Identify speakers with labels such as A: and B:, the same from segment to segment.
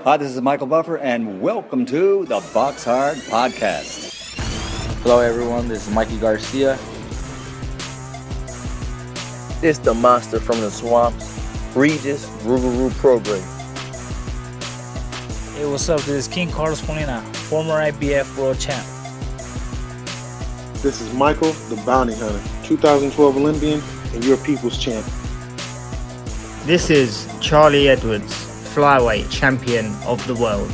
A: Hi, this is Michael Buffer, and welcome to the BoxHard Podcast.
B: Hello, everyone. This is Mikey Garcia.
C: This the monster from the swamps, Regis Rougarou Program.
D: Hey, what's up? This is King Carlos Molina, former IBF world champ.
E: This is Michael, the Bounty Hunter, 2012 Olympian and your people's champ.
F: This is Charlie Edwards, flyweight champion of the world.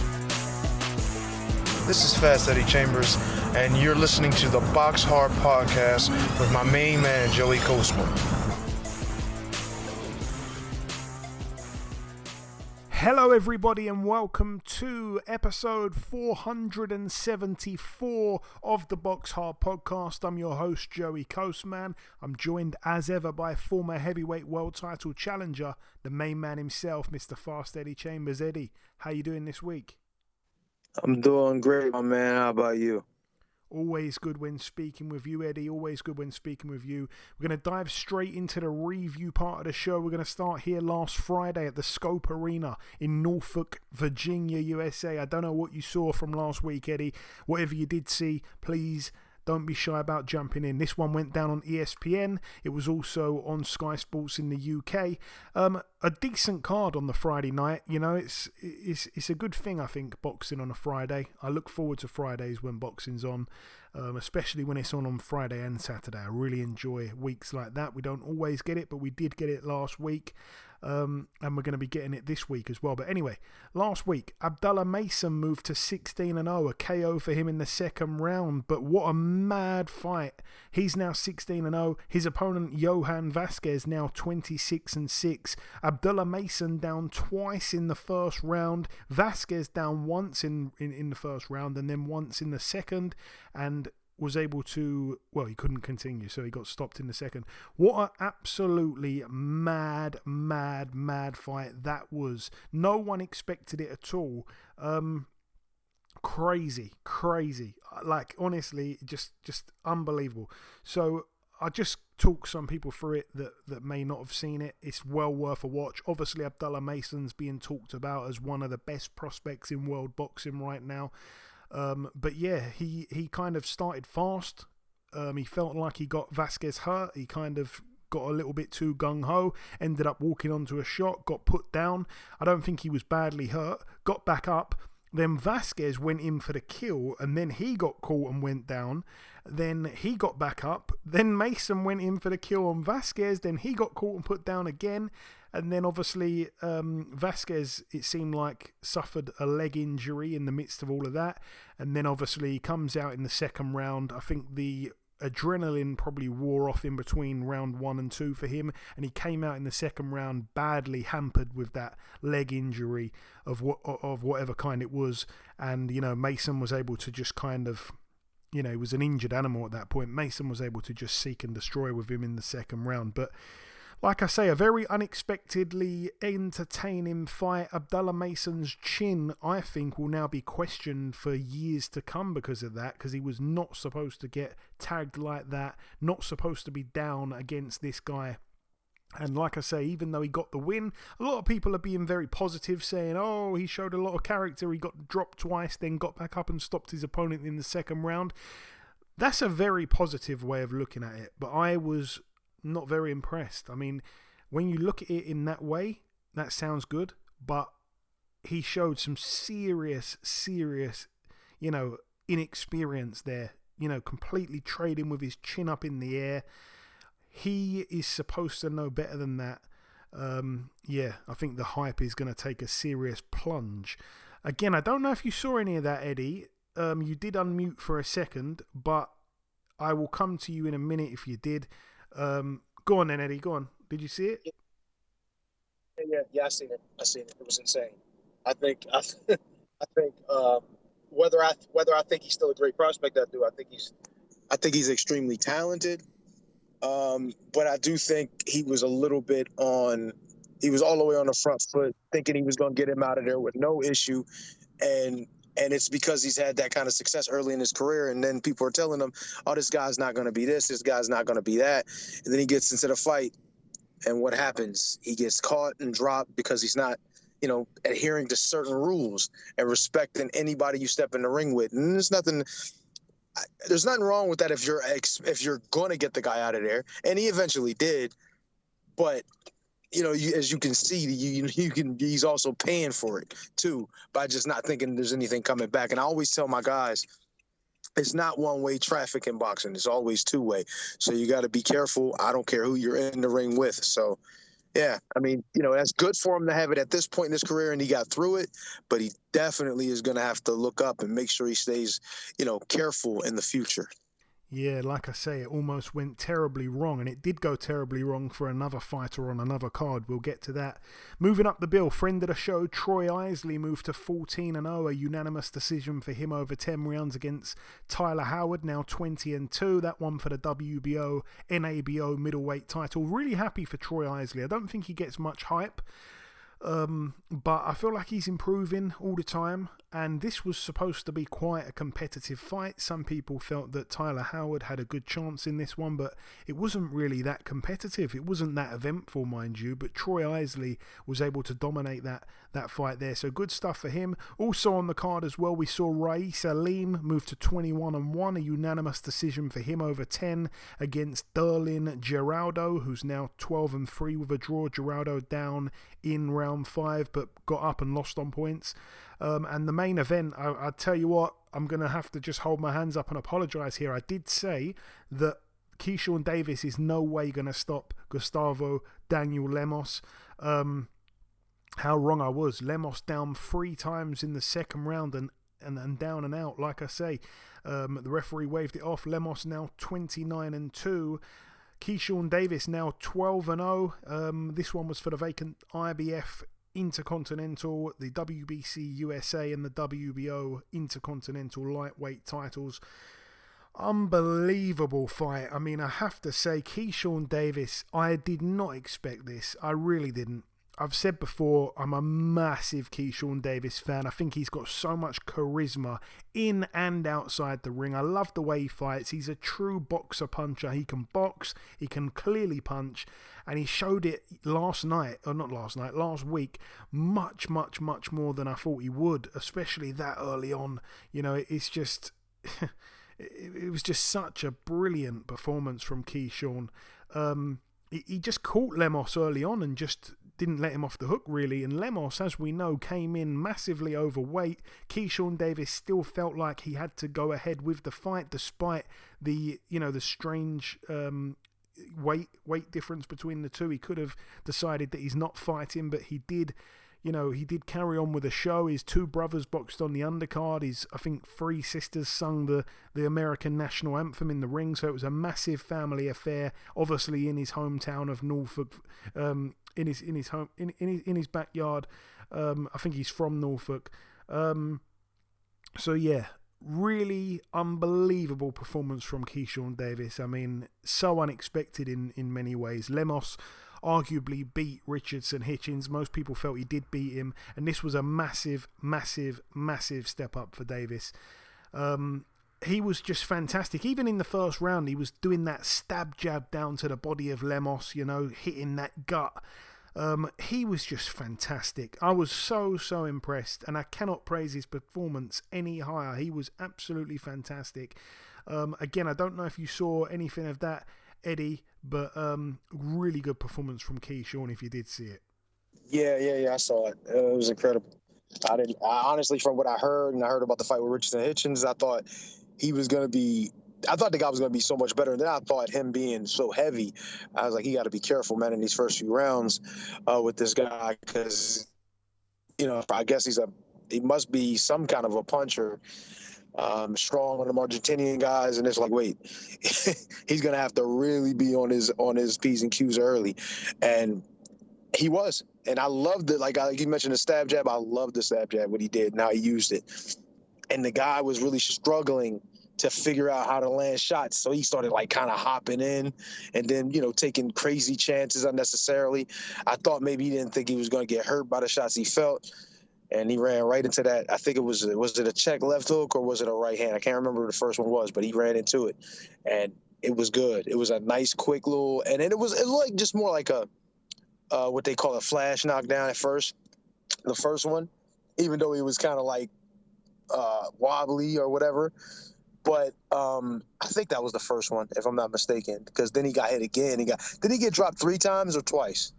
G: This is Fast Eddie Chambers, and you're listening to the BoxHard Podcast with my main man, Joey Coastman.
H: Hello, everybody, and welcome to episode 474 of the BoxHard Podcast. I'm your host, Joey Coastman. I'm joined, as ever, by former heavyweight world title challenger, the main man himself, Mr. Fast Eddie Chambers. Eddie, how you doing this week?
C: I'm doing great, my man. How about you?
H: Always good when speaking with you, Eddie. Always good when speaking with you. We're going to dive straight into the review part of the show. We're going to start here last Friday at the Scope Arena in Norfolk, Virginia, USA. I don't know what you saw from last week, Eddie. Whatever you did see, please don't be shy about jumping in. This one went down on ESPN. It was also on Sky Sports in the UK. A decent card on the Friday night. You know, it's a good thing, I think, boxing on a Friday. I look forward to Fridays when boxing's on, especially when it's on Friday and Saturday. I really enjoy weeks like that. We don't always get it, but we did get it last week. And we're going to be getting it this week as well. But anyway, last week, Abdullah Mason moved to 16-0, a KO for him in the second round. But what a mad fight. He's now 16-0. His opponent, Johan Vasquez, now 26-6. Abdullah Mason down twice in the first round. Vasquez down once in the first round and then once in the second. And was able to, well, he couldn't continue, so he got stopped in the second. What an absolutely mad fight that was. No one expected it at all. Crazy. Like, honestly, just unbelievable. So I just talk some people through it that may not have seen it. It's well worth a watch. Obviously, Abdullah Mason's being talked about as one of the best prospects in world boxing right now. But yeah, he kind of started fast. He felt like he got Vasquez hurt. He kind of got a little bit too gung-ho, ended up walking onto a shot, got put down. I don't think he was badly hurt, got back up. Then Vasquez went in for the kill, and then he got caught and went down. Then he got back up. Then Mason went in for the kill on Vasquez. Then he got caught and put down again. And then obviously Vasquez, it seemed like, suffered a leg injury in the midst of all of that. And then obviously he comes out in the second round. I think the adrenaline probably wore off in between round 1 and 2 for him. And he came out in the second round badly hampered with that leg injury of whatever kind it was. And, you know, Mason was able to just kind of, you know, he was an injured animal at that point. Mason was able to just seek and destroy with him in the second round. But like I say, a very unexpectedly entertaining fight. Abdullah Mason's chin, I think, will now be questioned for years to come because of that, because he was not supposed to get tagged like that, not supposed to be down against this guy. And like I say, even though he got the win, a lot of people are being very positive, saying, oh, he showed a lot of character, he got dropped twice, then got back up and stopped his opponent in the second round. That's a very positive way of looking at it, but I was not very impressed. I mean, when you look at it in that way, that sounds good, but he showed some serious, you know, inexperience there, you know, completely trading with his chin up in the air. He is supposed to know better than that. Yeah, I think the hype is going to take a serious plunge. Again, I don't know if you saw any of that, Eddie. You did unmute for a second, but I will come to you in a minute if you did. Go on then, Eddie. Go on. Did you see it?
I: Yeah. I seen it. It was insane. I think whether I think he's still a great prospect, I do. I think he's extremely talented. But I do think he was a little bit he was all the way on the front foot, thinking he was going to get him out of there with no issue. And it's because he's had that kind of success early in his career. And then people are telling him, oh, this guy's not going to be this guy's not going to be that. And then he gets into the fight. And what happens? He gets caught and dropped because he's not adhering to certain rules and respecting anybody you step in the ring with. And there's nothing wrong with that if you're going to get the guy out of there. And he eventually did. But, as you can see, he's also paying for it, too, by just not thinking there's anything coming back. And I always tell my guys, it's not one-way traffic in boxing. It's always two-way. So you got to be careful. I don't care who you're in the ring with. So, yeah, I mean, that's good for him to have it at this point in his career, and he got through it. But he definitely is going to have to look up and make sure he stays, careful in the future.
H: Yeah, like I say, it almost went terribly wrong, and it did go terribly wrong for another fighter on another card. We'll get to that. Moving up the bill, friend of the show, Troy Isley moved to 14-0, a unanimous decision for him over 10 rounds against Tyler Howard, now 20-2. That one for the WBO, NABO middleweight title. Really happy for Troy Isley. I don't think he gets much hype. But I feel like he's improving all the time, and this was supposed to be quite a competitive fight. Some people felt that Tyler Howard had a good chance in this one, but it wasn't really that competitive. It wasn't that eventful, mind you, but Troy Isley was able to dominate that fight there, so good stuff for him. Also on the card as well, we saw Rais Aleem move to 21-1, a unanimous decision for him over 10 against Derlin Geraldo, who's now 12-3 with a draw. Geraldo down in round 5, but got up and lost on points. And the main event, I tell you what, I'm going to have to just hold my hands up and apologise here. I did say that Keyshawn Davis is no way going to stop Gustavo Daniel Lemos. How wrong I was. Lemos down 3 times in the second round and down and out, like I say. The referee waved it off. Lemos now 29-2. Keyshawn Davis now 12-0. This one was for the vacant IBF Intercontinental, the WBC USA and the WBO Intercontinental lightweight titles. Unbelievable fight. I mean, I have to say, Keyshawn Davis, I did not expect this. I really didn't. I've said before, I'm a massive Keyshawn Davis fan. I think he's got so much charisma in and outside the ring. I love the way he fights. He's a true boxer puncher. He can box, he can clearly punch, and he showed it last week, much, much, much more than I thought he would, especially that early on. It's just... it was just such a brilliant performance from Keyshawn. He just caught Lemos early on and just didn't let him off the hook, really. And Lemos, as we know, came in massively overweight. Keyshawn Davis still felt like he had to go ahead with the fight, despite the strange weight difference between the two. He could have decided that he's not fighting, but he did. He did carry on with the show. His 2 brothers boxed on the undercard. His, I think, 3 sisters sung the American national anthem in the ring. So it was a massive family affair. Obviously, in his hometown of Norfolk, in his backyard. I think he's from Norfolk. So yeah, really unbelievable performance from Keyshawn Davis. I mean, so unexpected in many ways. Lemos arguably beat Richardson Hitchens. Most people felt he did beat him, and this was a massive, massive, massive step up for Davis. He was just fantastic. Even in the first round, he was doing that stab jab down to the body of Lemos, hitting that gut. He was just fantastic. I was so impressed, and I cannot praise his performance any higher. He was absolutely fantastic. Again, I don't know if you saw anything of that, Eddie, but really good performance from Keyshawn if you did see it.
I: Yeah, I saw it. It was incredible. I honestly, from what I heard, and I heard about the fight with Richardson Hitchens, I thought the guy was going to be so much better. And then I thought him being so heavy, I was like, you got to be careful, man, in these first few rounds with this guy, because, I guess he must be some kind of a puncher. Strong on the Argentinian guys, and it's like, wait, he's gonna have to really be on his P's and Q's early, and he was. And I loved it. Like you mentioned the stab jab, I loved the stab jab, what he did and how he used it. And the guy was really struggling to figure out how to land shots, so he started kind of hopping in, and then taking crazy chances unnecessarily. I thought maybe he didn't think he was going to get hurt by the shots he felt. And he ran right into that. I think was it a check left hook or was it a right hand? I can't remember what the first one was, but he ran into it, and it was good. It was a nice, quick little, and then it was like just more like a what they call a flash knockdown at first. the first one, even though he was kind of like wobbly or whatever. But I think that was the first one, if I'm not mistaken, because then he got hit again. Did he get dropped 3 times or twice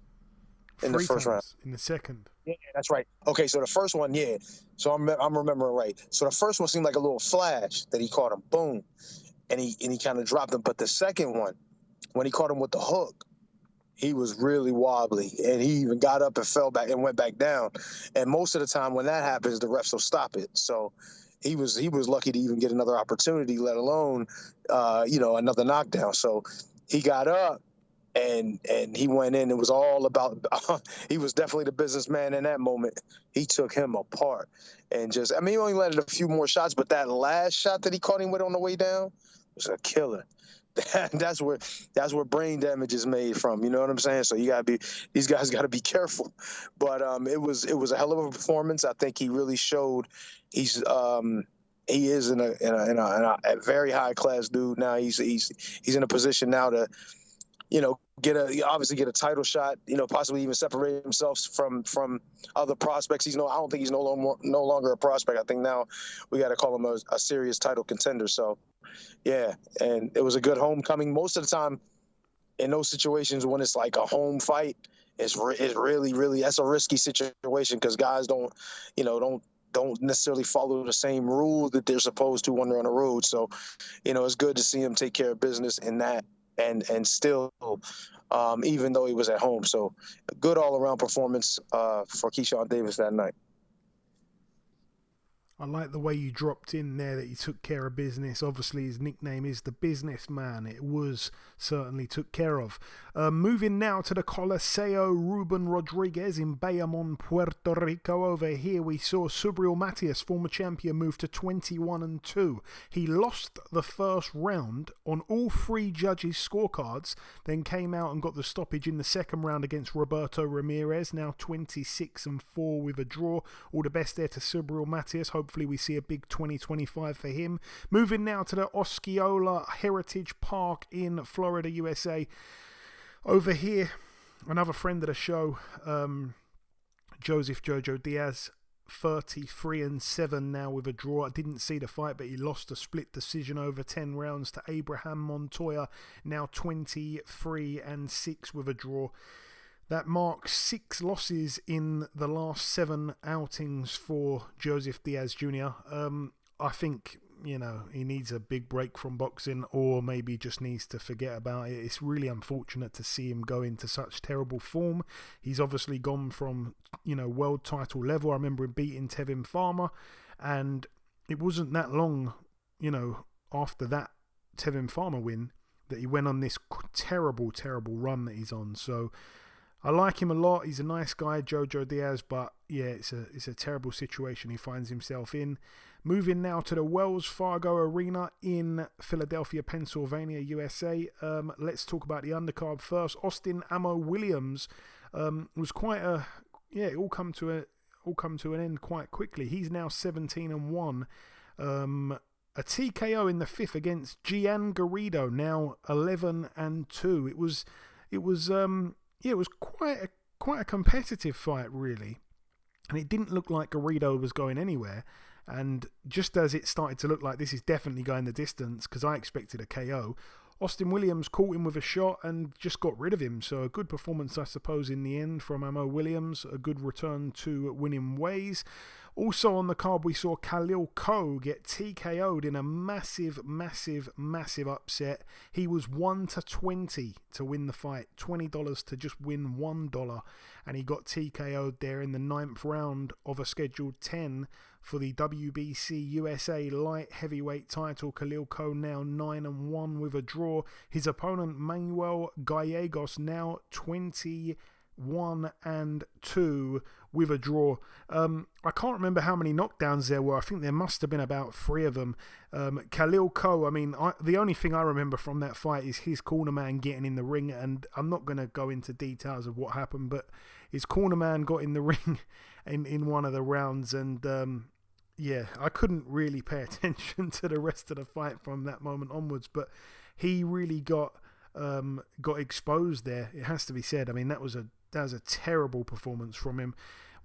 I: in the first round?
H: In the second.
I: Yeah, that's right. Okay, so the first one, yeah. So I'm remembering right. So the first one seemed like a little flash that he caught him, boom, and he kind of dropped him. But the second one, when he caught him with the hook, he was really wobbly, and he even got up and fell back and went back down. And most of the time when that happens, the refs will stop it. So he was lucky to even get another opportunity, let alone another knockdown. So he got up and he went in. It was all about he was definitely the businessman in that moment. He took him apart and he only landed a few more shots, but that last shot that he caught him with on the way down was a killer. That's where brain damage is made from. You know what I'm saying? So these guys got to be careful. But it was a hell of a performance. I think he really showed he is in a very high class dude now. He's in a position now to get a title shot. Possibly even separate himself from other prospects. I don't think he's no longer a prospect. I think now we got to call him a serious title contender. So. Yeah, and it was a good homecoming. Most of the time, in those situations when it's like a home fight, it's really, really, that's a risky situation because guys don't necessarily follow the same rules that they're supposed to when they're on the road. So, it's good to see him take care of business in that and still, even though he was at home. So, a good all-around performance for Keyshawn Davis that night.
H: I like the way you dropped in there that he took care of business. Obviously, his nickname is the businessman. It was certainly took care of. Moving now to the Coliseo Ruben Rodriguez in Bayamon, Puerto Rico. Over here, we saw Subriel Matias, former champion, move to 21-2. He lost the first round on all 3 judges' scorecards, then came out and got the stoppage in the second round against Roberto Ramirez, now 26-4 with a draw. All the best there to Subriel Matias. Hopefully we see a big 2025 for him. Moving now to the Osceola Heritage Park in Florida, USA. Over here, another friend of the show, Joseph Jojo Diaz, 33-7 now with a draw. I didn't see the fight, but he lost a split decision over 10 rounds to Abraham Montoya, now 23-6 with a draw. That marks 6 losses in the last 7 outings for Joseph Diaz Jr. I think, he needs a big break from boxing or maybe just needs to forget about it. It's really unfortunate to see him go into such terrible form. He's obviously gone from, world title level. I remember him beating Tevin Farmer, and it wasn't that long, after that Tevin Farmer win that he went on this terrible, terrible run that he's on. So I like him a lot. He's a nice guy, Jojo Diaz, but yeah, it's a terrible situation he finds himself in. Moving now to the Wells Fargo Arena in Philadelphia, Pennsylvania, USA. Let's talk about the undercard first. Austin Ammo Williams was quite it all come to an end quite quickly. He's now 17-1. A TKO in the 5th against Gian Garrido, now 11-2. It was quite a competitive fight, really, and it didn't look like Garrido was going anywhere. And just as it started to look like this is definitely going the distance, because I expected a KO, Austin Williams caught him with a shot and just got rid of him. So a good performance, I suppose, in the end from Ammo Williams. A good return to winning ways. Also on the card, we saw Khalil Ko get TKO'd in a massive, massive, massive upset. He was 1-20 to win the fight, $20 to just win $1, and he got TKO'd there in the 9th round of a scheduled 10 for the WBC USA light heavyweight title. Khalil Ko now 9-1 with a draw. His opponent Manuel Gallegos now 21-2 with a draw. I can't remember how many knockdowns there were. I think there must have been about 3 of them. Khalil Ko, the only thing I remember from that fight is his cornerman getting in the ring, and I'm not going to go into details of what happened, but his cornerman got in the ring in one of the rounds, and I couldn't really pay attention to the rest of the fight from that moment onwards, but he really got exposed there. It has to be said. That was a terrible performance from him.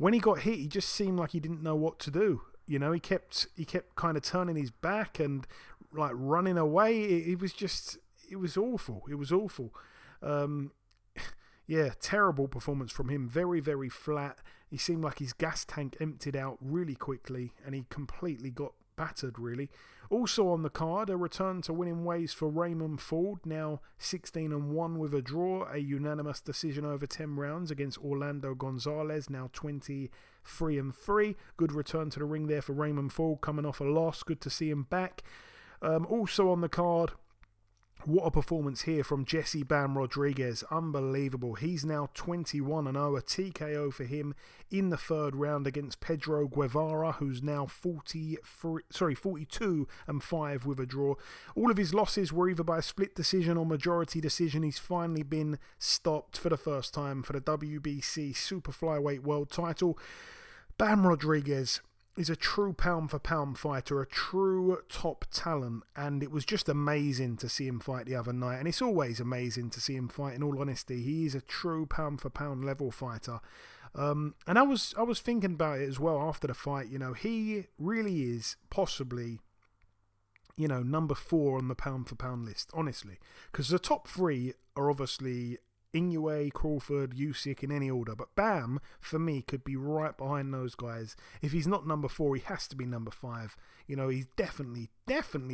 H: when he got hit, he just seemed like he didn't know what to do. He kept kind of turning his back and like running away. It was awful. It was awful. Yeah, terrible performance from him. Very, very flat. He seemed like his gas tank emptied out really quickly, and he completely got battered, really. Also on the card, a return to winning ways for Raymond Ford, now 16-1 with a draw, a unanimous decision over 10 rounds against Orlando Gonzalez, now 23-3. Good return to the ring there for Raymond Ford, coming off a loss. Good to see him back. Also on the card, what a performance here from Jesse Bam Rodriguez. Unbelievable. He's now 21-0, a TKO for him in the third round against Pedro Guevara, who's now 42-5 with a draw. All of his losses were either by split decision or majority decision. He's finally been stopped for the first time for the WBC Super-Flyweight World title. Bam Rodriguez is a true pound-for-pound fighter, a true top talent, and it was just amazing to see him fight the other night, and it's always amazing to see him fight, in all honesty. He is a true pound-for-pound level fighter, and I was thinking about it as well after the fight. He really is possibly, number 4 on the pound-for-pound list, honestly, because the top 3 are obviously Inoue, Crawford, Usyk in any order, but Bam, for me, could be right behind those guys. If he's not number 4, he has to be number 5. He's definitely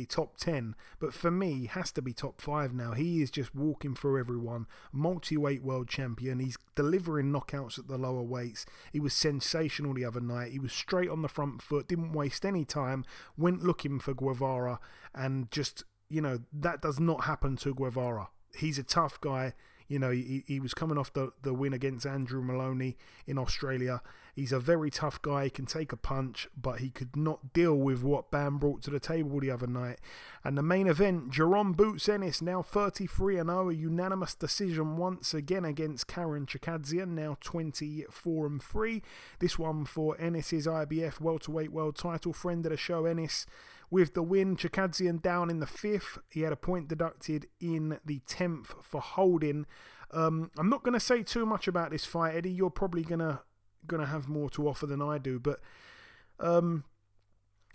H: top 10, but for me, he has to be top 5 now. He is just walking through everyone. Multi-weight world champion. He's delivering knockouts at the lower weights. He was sensational the other night. He was straight on the front foot, didn't waste any time, went looking for Guevara, and just, that does not happen to Guevara. He's a tough guy. He was coming off the win against Andrew Maloney in Australia. He's a very tough guy. He can take a punch, but he could not deal with what Bam brought to the table the other night. And the main event, Jaron Boots Ennis, now 33-0, a unanimous decision once again against Karen Chikadzian, now 24-3. This one for Ennis's IBF welterweight world title. Friend of the show, Ennis, with the win. Chikadzian down in the 5th. He had a point deducted in the 10th for holding. I'm not going to say too much about this fight, Eddie. You're probably gonna have more to offer than I do, but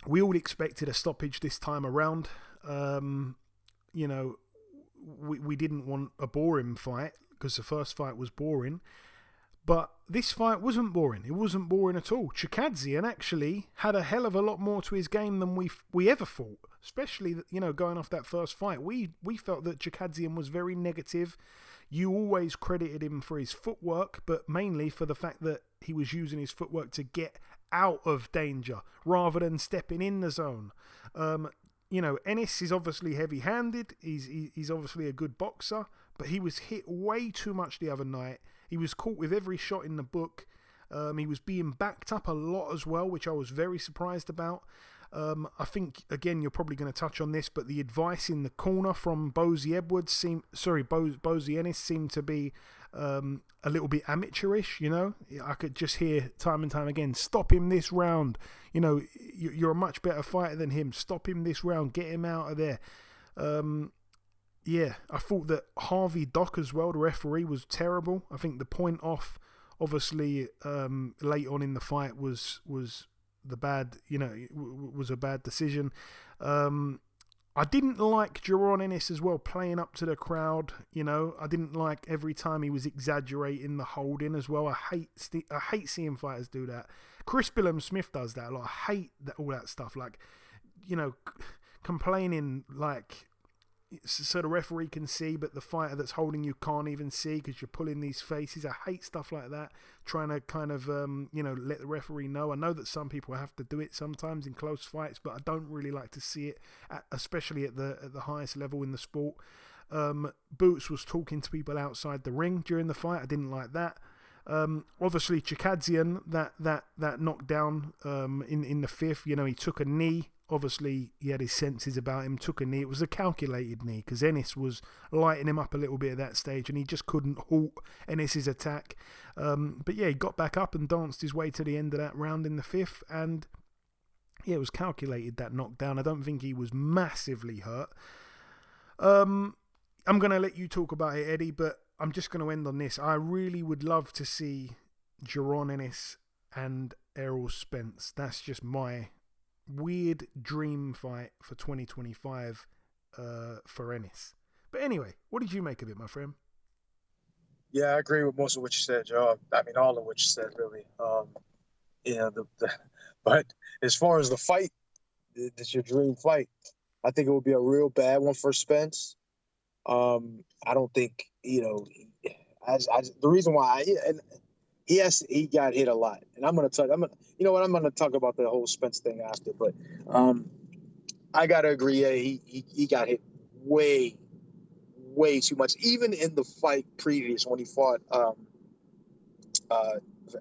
H: we all expected a stoppage this time around. We didn't want a boring fight because the first fight was boring. But this fight wasn't boring. It wasn't boring at all. Chikadzian actually had a hell of a lot more to his game than we ever thought. Especially, going off that first fight. We felt that Chikadzian was very negative. You always credited him for his footwork, but mainly for the fact that he was using his footwork to get out of danger rather than stepping in the zone. Ennis is obviously heavy-handed. He's obviously a good boxer, but he was hit way too much the other night. He was caught with every shot in the book. He was being backed up a lot as well, which I was very surprised about. I think, again, you're probably going to touch on this, but the advice in the corner from Bozy Ennis seemed to be a little bit amateurish, I could just hear time and time again, stop him this round. You're a much better fighter than him. Stop him this round. Get him out of there. Yeah, I thought that Harvey Dock as well, the referee, was terrible. I think the point off, obviously, late on in the fight was the bad, was a bad decision. I didn't like Jaron Ennis as well, playing up to the crowd. I didn't like every time he was exaggerating the holding as well. I hate seeing fighters do that. Chris Billum-Smith does that a lot. I hate all that stuff, like, complaining like, so the referee can see, but the fighter that's holding you can't even see because you're pulling these faces. I hate stuff like that. Trying to kind of, let the referee know. I know that some people have to do it sometimes in close fights, but I don't really like to see it, especially at the highest level in the sport. Boots was talking to people outside the ring during the fight. I didn't like that. Obviously, Chikadzian, that knockdown in the 5th, he took a knee. Obviously, he had his senses about him, took a knee. It was a calculated knee because Ennis was lighting him up a little bit at that stage and he just couldn't halt Ennis's attack. But yeah, he got back up and danced his way to the end of that round in the 5th. And yeah, it was calculated, that knockdown. I don't think he was massively hurt. I'm going to let you talk about it, Eddie, but I'm just going to end on this. I really would love to see Jaron Ennis and Errol Spence. That's just my weird dream fight for 2025 for Ennis. But anyway, what did you make of it, my friend?
I: Yeah, I agree with most of what you said, Joe. I mean, all of what you said, really. But as far as the fight, it's your dream fight. I think it would be a real bad one for Spence. I don't think, the reason why he got hit a lot, and I'm gonna talk about the whole Spence thing after. But I gotta agree, yeah, he got hit way too much. Even in the fight previous when he fought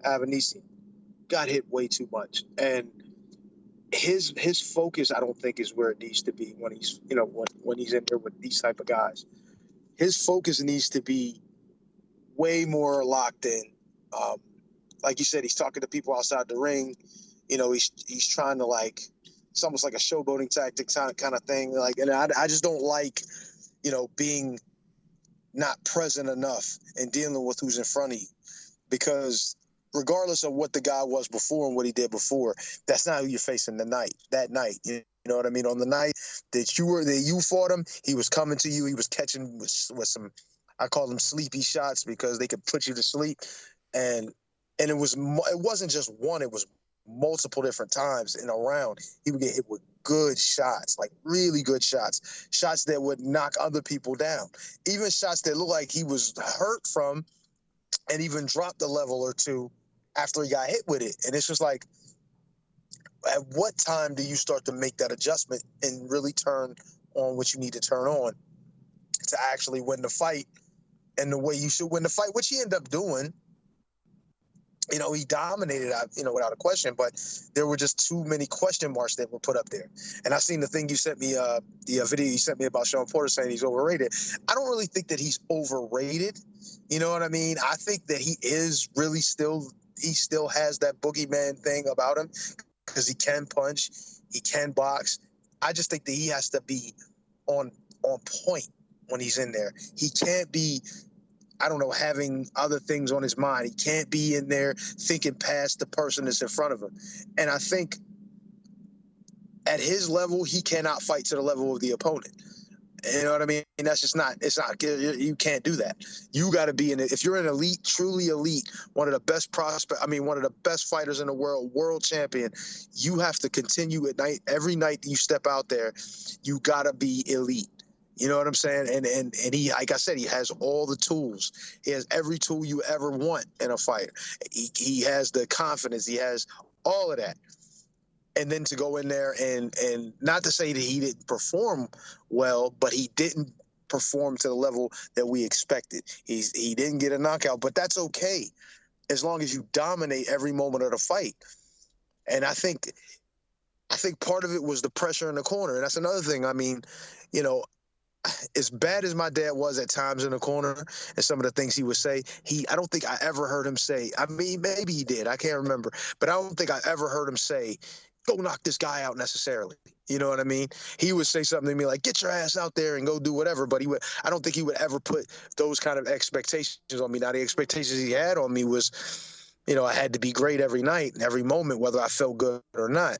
I: Avanesian, got hit way too much, and his focus, I don't think, is where it needs to be when he's when he's in there with these type of guys. His focus needs to be way more locked in. Like you said, he's talking to people outside the ring. He's trying to, like, it's almost like a showboating tactic kind of thing. Like, and I just don't like, being not present enough and dealing with who's in front of you, because regardless of what the guy was before and what he did before, that's not who you're facing that night. You know what I mean? On the night that you fought him, he was coming to you. He was catching with some, I call them sleepy shots, because they could put you to sleep. And it wasn't just one, it was multiple different times in a round. He would get hit with good shots, like really good shots that would knock other people down, even shots that looked like he was hurt from, and even dropped a level or two after he got hit with it. And it's just like, at what time do you start to make that adjustment and really turn on what you need to turn on to actually win the fight and the way you should win the fight, which he ended up doing? He dominated, without a question, but there were just too many question marks that were put up there. And I seen the thing you sent me, the video you sent me about Sean Porter saying he's overrated. I don't really think that he's overrated. You know what I mean? I think that he is really he still has that boogeyman thing about him, because he can punch, he can box. I just think that he has to be on point when he's in there. He can't be, having other things on his mind. He can't be in there thinking past the person that's in front of him. And I think at his level, he cannot fight to the level of the opponent. You know what I mean? And that's just not, you can't do that. You got to be in it. If you're an elite, truly elite, one of the best one of the best fighters in the world champion, you have to continue at night. Every night that you step out there, you got to be elite. You know what I'm saying? And he, like I said, he has all the tools. He has every tool you ever want in a fighter. He has the confidence. He has all of that. And then to go in there and not to say that he didn't perform well, but he didn't perform to the level that we expected. He didn't get a knockout, but that's okay as long as you dominate every moment of the fight. And I think part of it was the pressure in the corner. And that's another thing. I mean, as bad as my dad was at times in the corner and some of the things he would say, I don't think I ever heard him say, I mean, maybe he did, I can't remember, but I don't think I ever heard him say, go knock this guy out necessarily. You know what I mean? He would say something to me like, get your ass out there and go do whatever. But I don't think he would ever put those kind of expectations on me. Now, the expectations he had on me was, I had to be great every night and every moment, whether I felt good or not.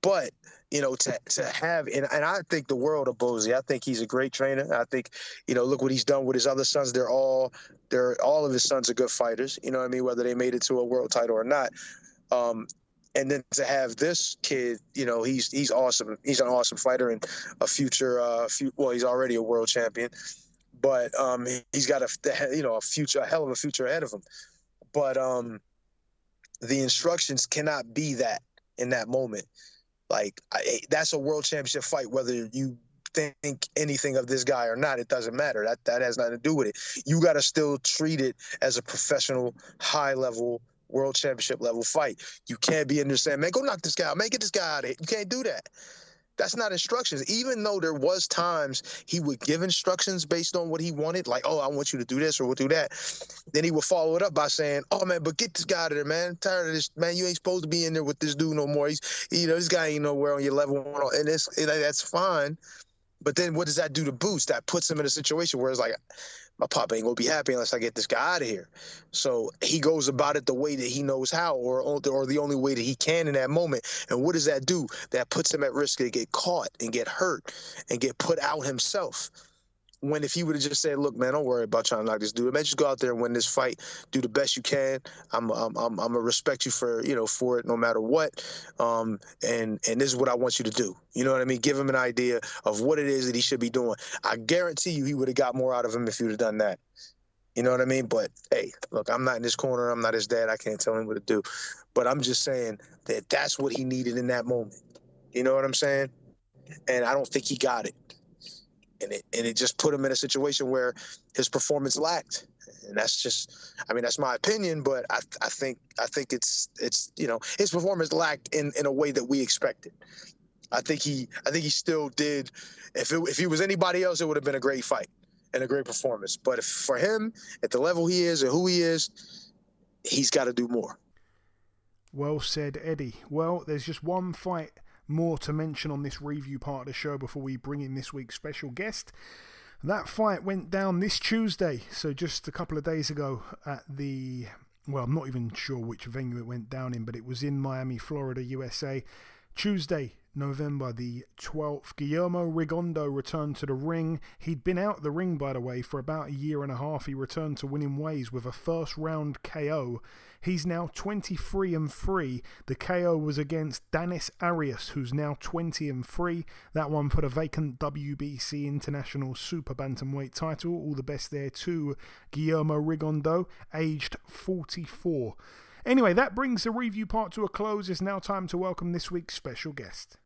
I: But to have, and I think the world of Bozy. I think he's a great trainer. I think, look what he's done with his other sons. All of his sons are good fighters. You know what I mean? Whether they made it to a world title or not. And then to have this kid, he's awesome. He's an awesome fighter and a future, he's already a world champion, but he's got a hell of a future ahead of him. But the instructions cannot be that in that moment. Like, that's a world championship fight, whether you think anything of this guy or not. It doesn't matter. That has nothing to do with it. You got to still treat it as a professional, high-level, world championship level fight. You can't be in there saying, man, go knock this guy out. Man, get this guy out of here. You can't do that. That's not instructions. Even though there was times he would give instructions based on what he wanted, like, oh, I want you to do this or we'll do that. Then he would follow it up by saying, oh, man, but get this guy out of there, man. I'm tired of this, man. You ain't supposed to be in there with this dude no more. This guy ain't nowhere on your level. And that's fine. But then what does that do to Boots? That puts him in a situation where it's like, my pop ain't gonna be happy unless I get this guy out of here. So he goes about it the way that he knows how, or the only way that he can in that moment. And what does that do? That puts him at risk to get caught and get hurt and get put out himself. When if he would have just said, "Look, man, don't worry about trying to knock this dude. Man, just go out there and win this fight. Do the best you can. I'm gonna respect you for it no matter what. And this is what I want you to do. You know what I mean? Give him an idea of what it is that he should be doing. I guarantee you, he would have got more out of him if he would have done that. You know what I mean? But hey, look, I'm not in his corner. I'm not his dad. I can't tell him what to do. But I'm just saying that that's what he needed in that moment. You know what I'm saying? And I don't think he got it. And it just put him in a situation where his performance lacked. And that's just, I mean, that's my opinion, but I think it's his performance lacked in a way that we expected. I think he still did. If he was anybody else, it would have been a great fight and a great performance. But for him, at the level he is and who he is, he's got to do more.
H: Well said, Eddie. Well, there's just one fight more to mention on this review part of the show before we bring in this week's special guest. That fight went down this Tuesday, so just a couple of days ago at I'm not even sure which venue it went down in, but it was in Miami, Florida, USA. Tuesday, November the 12th, Guillermo Rigondeaux returned to the ring. He'd been out the ring, by the way, for about a year and a half. He returned to winning ways with a first-round KO. He's now 23-3. The KO was against Danis Arias, who's now 20-3. That one for the vacant WBC International Super Bantamweight title. All the best there to Guillermo Rigondeaux, aged 44. Anyway, that brings the review part to a close. It's now time to welcome this week's special guest.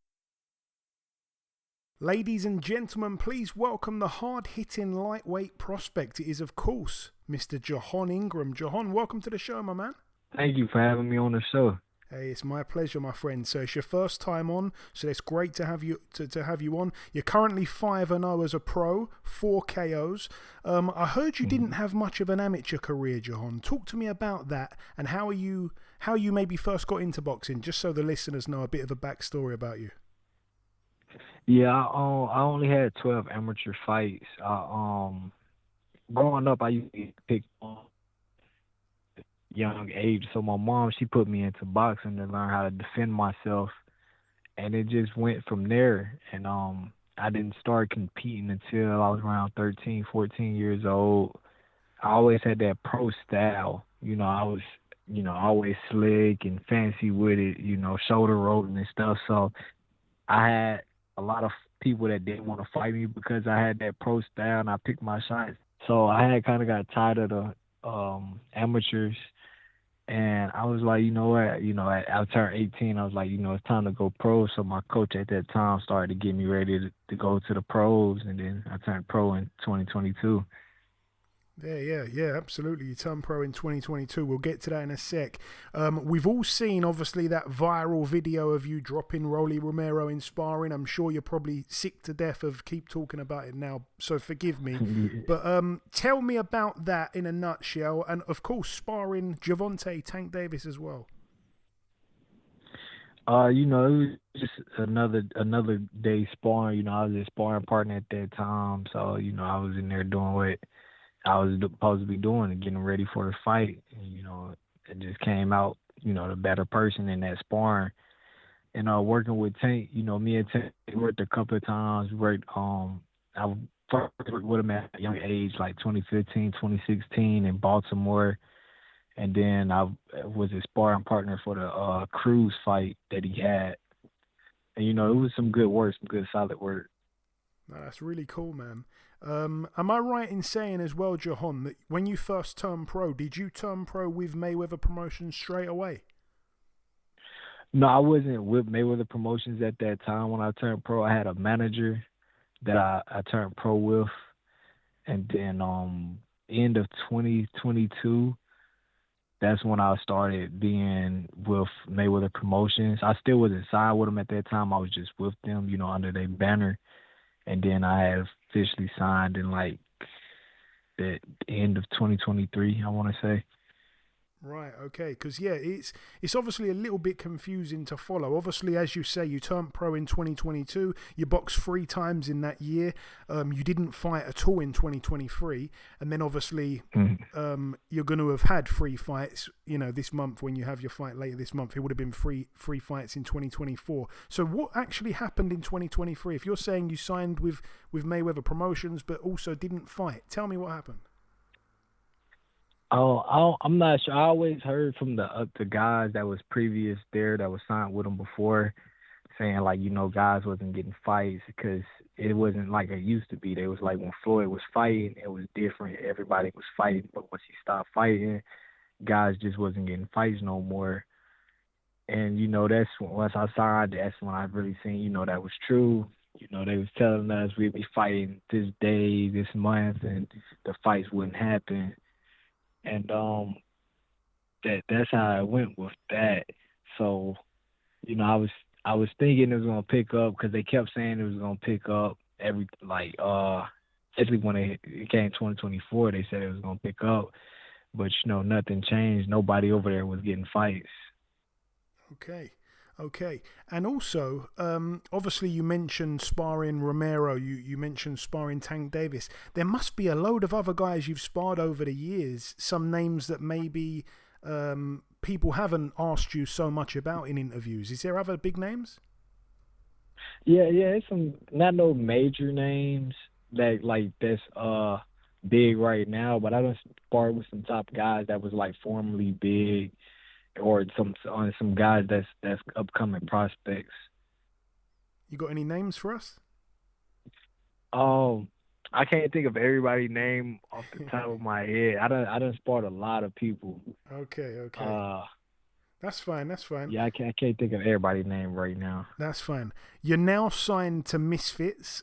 H: Ladies and gentlemen, please welcome the hard-hitting lightweight prospect. It is, of course, Mr. Jahan Ingram. Jahan, welcome to the show, my man.
J: Thank you for having me on the show.
H: Hey, it's my pleasure, my friend. So it's your first time on, so it's great to have you to have you on. You're currently 5-0 as a pro, 4 KOs. I heard you didn't have much of an amateur career, Jahan. Talk to me about that and how you maybe first got into boxing, just so the listeners know a bit of a backstory about you.
J: Yeah, I only had 12 amateur fights. Growing up, I used to pick young age. So my mom, she put me into boxing to learn how to defend myself, and it just went from there. And I didn't start competing until I was around 13, 14 years old. I always had that pro style. I was, always slick and fancy with it, shoulder rolling and stuff. So I had a lot of people that didn't want to fight me because I had that pro style and I picked my shots. So I had kind of got tired of the amateurs. And I was like, you know what, I turned 18, I was like, it's time to go pro. So my coach at that time started to get me ready to go to the pros, and then I turned pro in 2022.
H: Yeah, absolutely. You turned pro in 2022. We'll get to that in a sec. We've all seen, obviously, that viral video of you dropping Rolando Romero in sparring. I'm sure you're probably sick to death of keep talking about it now, so forgive me. But tell me about that in a nutshell, and of course, sparring Gervonta Tank Davis as well.
J: It was just another day sparring. I was a sparring partner at that time, so I was in there doing what I was supposed to be doing and getting ready for the fight. And, it just came out, the better person in that sparring. And working with Tank, me and Tank worked a couple of times. We worked, I first worked with him at a young age, like 2015, 2016 in Baltimore. And then I was his sparring partner for the Cruz fight that he had. And, it was some good work, some good solid work.
H: No, that's really cool, man. Am I right in saying as well, Jahan, that when you first turned pro, did you turn pro with Mayweather Promotions straight away?
J: No, I wasn't with Mayweather Promotions at that time. When I turned pro, I had a manager that I turned pro with. And then end of 2022, that's when I started being with Mayweather Promotions. I still wasn't signed with them at that time. I was just with them, under their banner. And then I had officially signed in like the end of 2023, I want to say.
H: Right, okay, because it's obviously a little bit confusing to follow. Obviously, as you say, you turned pro in 2022. You boxed 3 times in that year. You didn't fight at all in 2023, and then obviously you're going to have had 3 fights. This month when you have your fight later this month, it would have been three fights in 2024. So what actually happened in 2023? If you're saying you signed with Mayweather Promotions but also didn't fight, tell me what happened.
J: I'm not sure. I always heard from the guys that was previous there that was signed with them before, saying like guys wasn't getting fights because it wasn't like it used to be. They was like when Floyd was fighting, it was different. Everybody was fighting, but once he stopped fighting, guys just wasn't getting fights no more. And that's once I signed, that's when I really seen that was true. They was telling us we'd be fighting this day, this month, and the fights wouldn't happen. And that's how I went with that. So, I was thinking it was gonna pick up because they kept saying it was gonna pick up especially when it came 2024, they said it was gonna pick up, but nothing changed. Nobody over there was getting fights.
H: Okay. And also, obviously you mentioned sparring Romero, you mentioned sparring Tank Davis. There must be a load of other guys you've sparred over the years, some names that maybe people haven't asked you so much about in interviews. Is there other big names?
J: Yeah, it's some, not no major names that's big right now, but I done sparred with some top guys that was like formerly big, or some guys that's upcoming prospects.
H: You got any names for us?
J: I can't think of everybody's name off the top of my head. I done sparred a lot of people.
H: Okay. That's fine.
J: Yeah, I can't think of everybody's name right now.
H: That's fine. You're now signed to Misfits.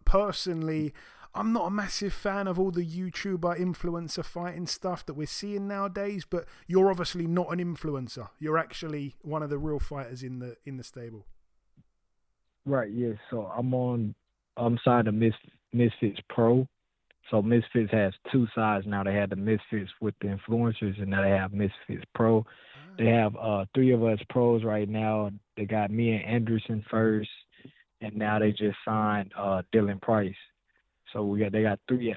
H: Personally, I'm not a massive fan of all the YouTuber influencer fighting stuff that we're seeing nowadays, but you're obviously not an influencer. You're actually one of the real fighters in the stable.
J: Right, yeah. So I'm signed to Misfits Pro. So Misfits has 2 sides now. They had the Misfits with the influencers, and now they have Misfits Pro. They have 3 of us pros right now. They got me and Anderson first, and now they just signed Dylan Price. So they got 3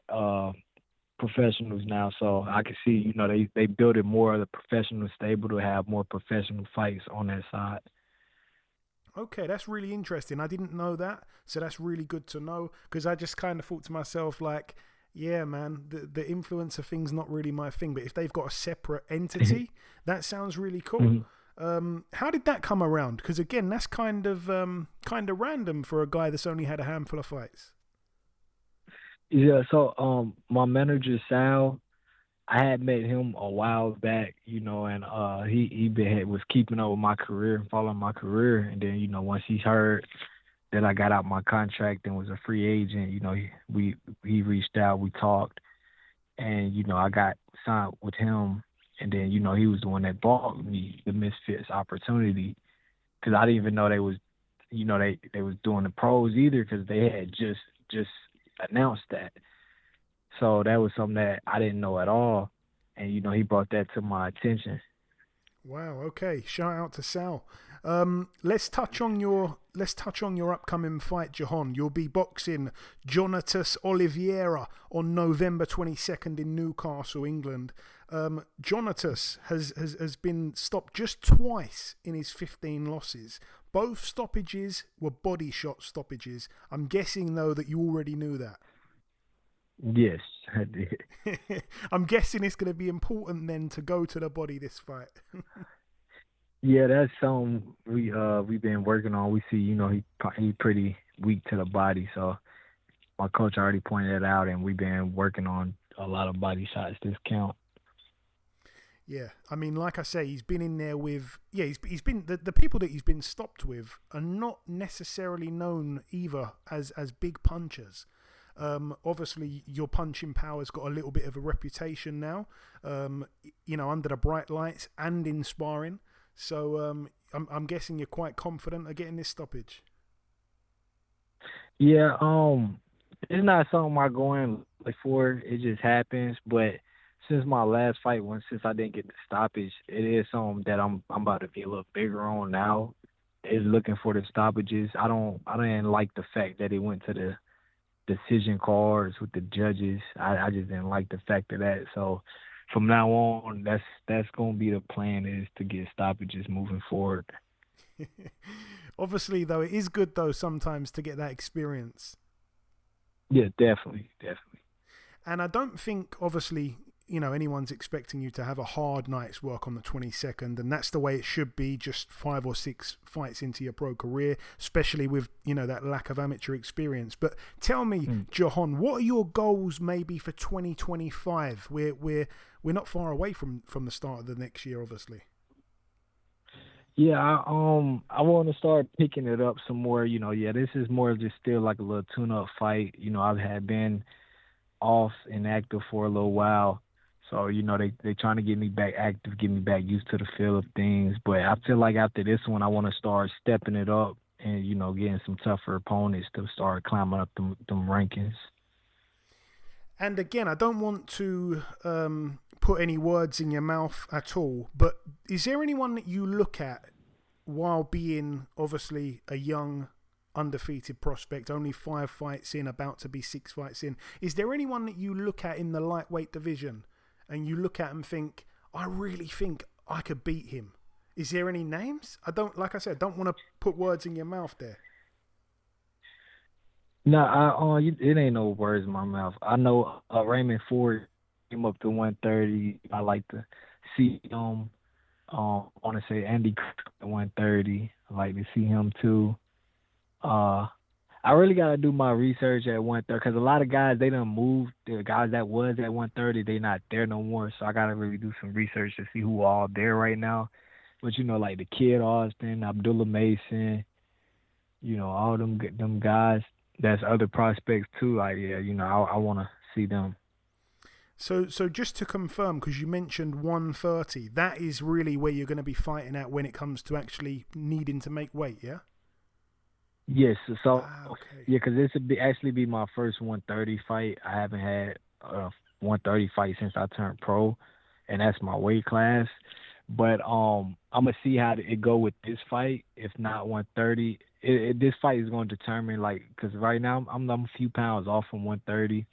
J: professionals now. So I can see, they built it more of the professional stable to have more professional fights on that side.
H: Okay, that's really interesting. I didn't know that, so that's really good to know, because I just kind of thought to myself, like, yeah, man, the influencer thing's not really my thing, but if they've got a separate entity, that sounds really cool. How did that come around? Because again, that's kind of random for a guy that's only had a handful of fights.
J: Yeah, so my manager Sal, I had met him a while back, and he was keeping up with my career and following my career, and then once he heard that I got out my contract and was a free agent, he reached out, we talked, and I got signed with him, and then he was the one that bought me the Misfits opportunity, because I didn't even know they was they was doing the pros either, because they had just announced that. So that was something that I didn't know at all, and he brought that to my attention.
H: Wow. Okay. Shout out to Sal. Let's touch on your upcoming fight, Jahan. You'll be boxing Jonatas Oliveira on November 22nd in Newcastle, England. Jonatas has been stopped just twice in his 15 losses. Both stoppages were body shot stoppages. I'm guessing though that you already knew that.
J: Yes, I did.
H: I'm guessing it's going to be important then to go to the body this fight.
J: Yeah, that's something we've been working on. We see, he pretty weak to the body, so my coach already pointed it out, and we've been working on a lot of body shots this count.
H: Yeah, I mean, like I say, he's been in there with he's been the people that he's been stopped with are not necessarily known either as big punchers. Obviously, your punching power's got a little bit of a reputation now, under the bright lights and in sparring. So I'm guessing you're quite confident of getting this stoppage.
J: Yeah, it's not something I go in for. It just happens. But since my last fight, since I didn't get the stoppage, it is something that I'm about to be a little bigger on now. Is looking for the stoppages. I didn't like the fact that it went to the decision cards with the judges. I just didn't like the fact of that. So from now on, that's gonna be the plan, is to get stoppages moving forward.
H: Obviously, though, it is good though sometimes to get that experience.
J: Yeah, definitely.
H: And I don't think, obviously, anyone's expecting you to have a hard night's work on the 22nd, and that's the way it should be, just 5 or 6 fights into your pro career, especially with, that lack of amateur experience. But tell me, Jahan, what are your goals maybe for 2025? We're not far away from the start of the next year, obviously.
J: Yeah, I want to start picking it up some more. This is more just still like a little tune-up fight. I've been off and active for a little while. So, they trying to get me back active, get me back used to the feel of things. But I feel like after this one, I want to start stepping it up and, getting some tougher opponents to start climbing up them rankings.
H: And again, I don't want to put any words in your mouth at all, but is there anyone that you look at while being obviously a young, undefeated prospect, only 5 fights in, about to be 6 fights in? Is there anyone that you look at in the lightweight division and you look at and think, I really think I could beat him? Is there any names? Like I said, I don't want to put words in your mouth there.
J: No, it ain't no words in my mouth. I know Raymond Ford came up to 130. I like to see him. I want to say Andy at 130. I like to see him too. I really got to do my research at 130 because a lot of guys, they done moved. The guys that was at 130, they not there no more. So I got to really do some research to see who all there right now. But, like the Kid Austin, Abdullah Mason, all them guys. That's other prospects too. Like, yeah, I want to see them.
H: So just to confirm, because you mentioned 130, that is really where you're going to be fighting at when it comes to actually needing to make weight, yeah?
J: Yes. So,
H: okay.
J: Yeah, because this would actually be my first 130 fight. I haven't had a 130 fight since I turned pro, and that's my weight class. But I'm gonna see how it go with this fight. If not 130, this fight is going to determine, because right now I'm a few pounds off from 130.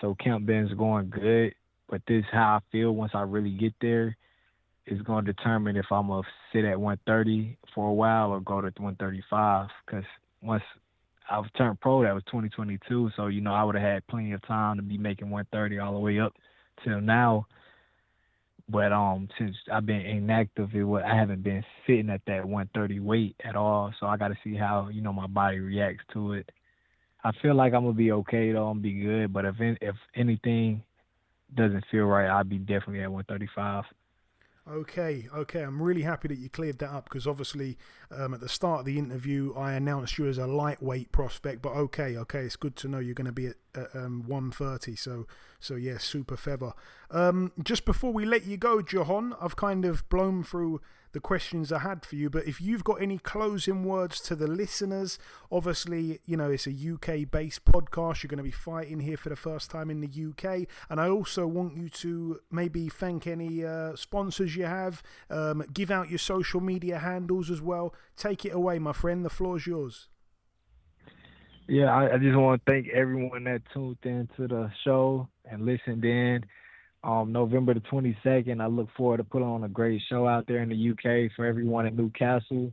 J: So camp Ben's going good, but this is how I feel once I really get there. Is going to determine if I'm going to sit at 130 for a while or go to 135. Because once I turned pro, that was 2022. So, I would have had plenty of time to be making 130 all the way up till now. But since I've been inactive, I haven't been sitting at that 130 weight at all. So I got to see how, my body reacts to it. I feel like I'm going to be okay, though. I'm going to be good. But if anything doesn't feel right, I'll be definitely at 135.
H: Okay. I'm really happy that you cleared that up because obviously at the start of the interview I announced you as a lightweight prospect, but okay, it's good to know you're going to be at 130. So yeah, super feather. Just before we let you go, Jahan, I've kind of blown through the questions I had for you, but if you've got any closing words to the listeners, obviously, it's a UK-based podcast. You're going to be fighting here for the first time in the UK, and I also want you to maybe thank any sponsors you have, give out your social media handles as well. Take it away, my friend. The floor's yours.
J: Yeah, I just want to thank everyone that tuned in to the show and listened in. November the 22nd, I look forward to putting on a great show out there in the UK for everyone in Newcastle.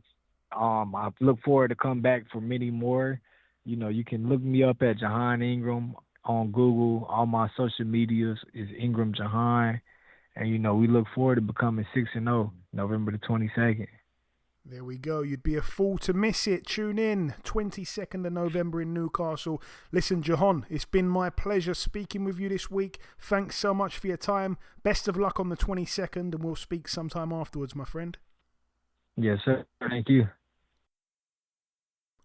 J: I look forward to come back for many more. You can look me up at Jahan Ingram on Google. All my social medias is Ingram Jahan. And, we look forward to becoming 6-0 November the 22nd.
H: There we go. You'd be a fool to miss it. Tune in 22nd of November in Newcastle. Listen, Jahan, it's been my pleasure speaking with you this week. Thanks so much for your time. Best of luck on the 22nd, and we'll speak sometime afterwards, my friend.
J: Yes, sir. Thank you.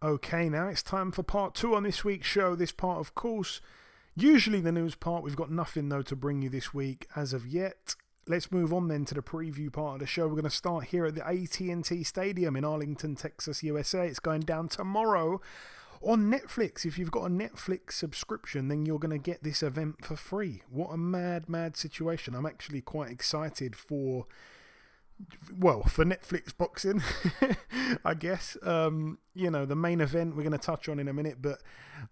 H: Okay, now it's time for part 2 on this week's show. This part, of course, usually the news part. We've got nothing, though, to bring you this week as of yet. Let's move on then to the preview part of the show. We're going to start here at the AT&T Stadium in Arlington, Texas, USA. It's going down tomorrow. on Netflix. If you've got a Netflix subscription, then you're going to get this event for free. What a mad situation. I'm actually quite excited for Netflix boxing, I guess. The main event we're going to touch on in a minute, but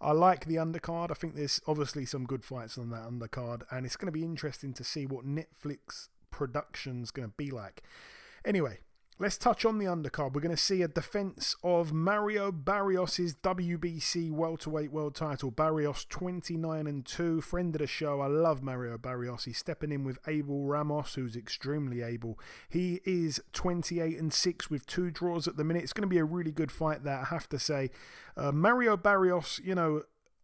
H: I like the undercard. I think there's obviously some good fights on that undercard, and it's going to be interesting to see what Netflix production's going to be like. Anyway, let's touch on the undercard. We're going to see a defense of Mario Barrios' WBC welterweight world title. Barrios 29-2, friend of the show. I love Mario Barrios. He's stepping in with Abel Ramos, who's extremely able. He is 28-6 with 2 draws at the minute. It's going to be a really good fight there, I have to say. Mario Barrios,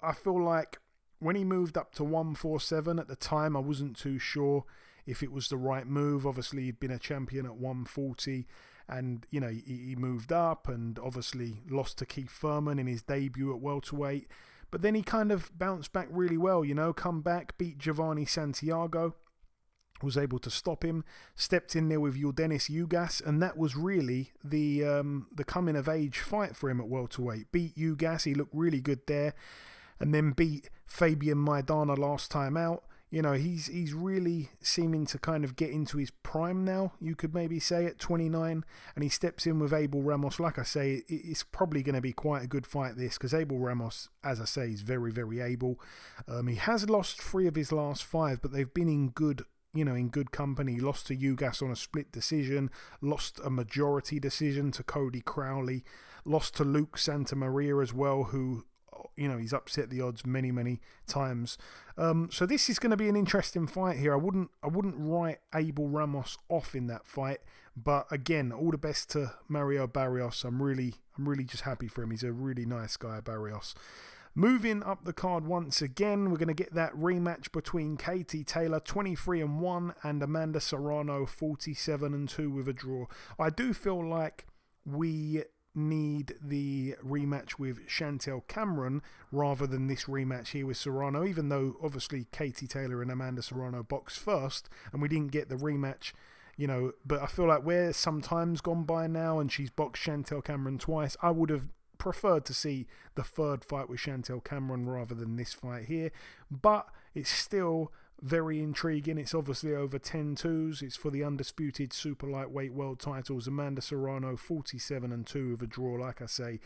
H: I feel like when he moved up to 147 at the time, I wasn't too sure if it was the right move. Obviously, he'd been a champion at 140, and he moved up and obviously lost to Keith Thurman in his debut at welterweight. But then he kind of bounced back really well, come back, beat Giovanni Santiago, was able to stop him, stepped in there with Yordenis Ugas, and that was really the coming of age fight for him at welterweight. Beat Ugas, he looked really good there, and then beat Fabian Maidana last time out. He's really seeming to kind of get into his prime now, you could maybe say, at 29, and he steps in with Abel Ramos. Like I say, it's probably going to be quite a good fight, this, because Abel Ramos, as I say, is very, very able. He has lost 3 of his last 5, but they've been in good company. Lost to Ugas on a split decision, lost a majority decision to Cody Crowley, lost to Luke Santamaria as well, who he's upset the odds many times. So this is going to be an interesting fight here. I wouldn't write Abel Ramos off in that fight, but again, all the best to Mario Barrios. I'm really just happy for him. He's a really nice guy, Barrios. Moving up the card once again, we're going to get that rematch between Katie Taylor 23-1 and Amanda Serrano 47-2 with a draw. I do feel like we need the rematch with Chantel Cameron rather than this rematch here with Serrano, even though obviously Katie Taylor and Amanda Serrano boxed first and we didn't get the rematch, but I feel like we're some time's gone by now and she's boxed Chantel Cameron twice. I would have preferred to see the third fight with Chantel Cameron rather than this fight here, but it's still very intriguing. It's obviously over 10-2s. It's for the undisputed super lightweight world titles. Amanda Serrano 47-2 with a draw, like I say.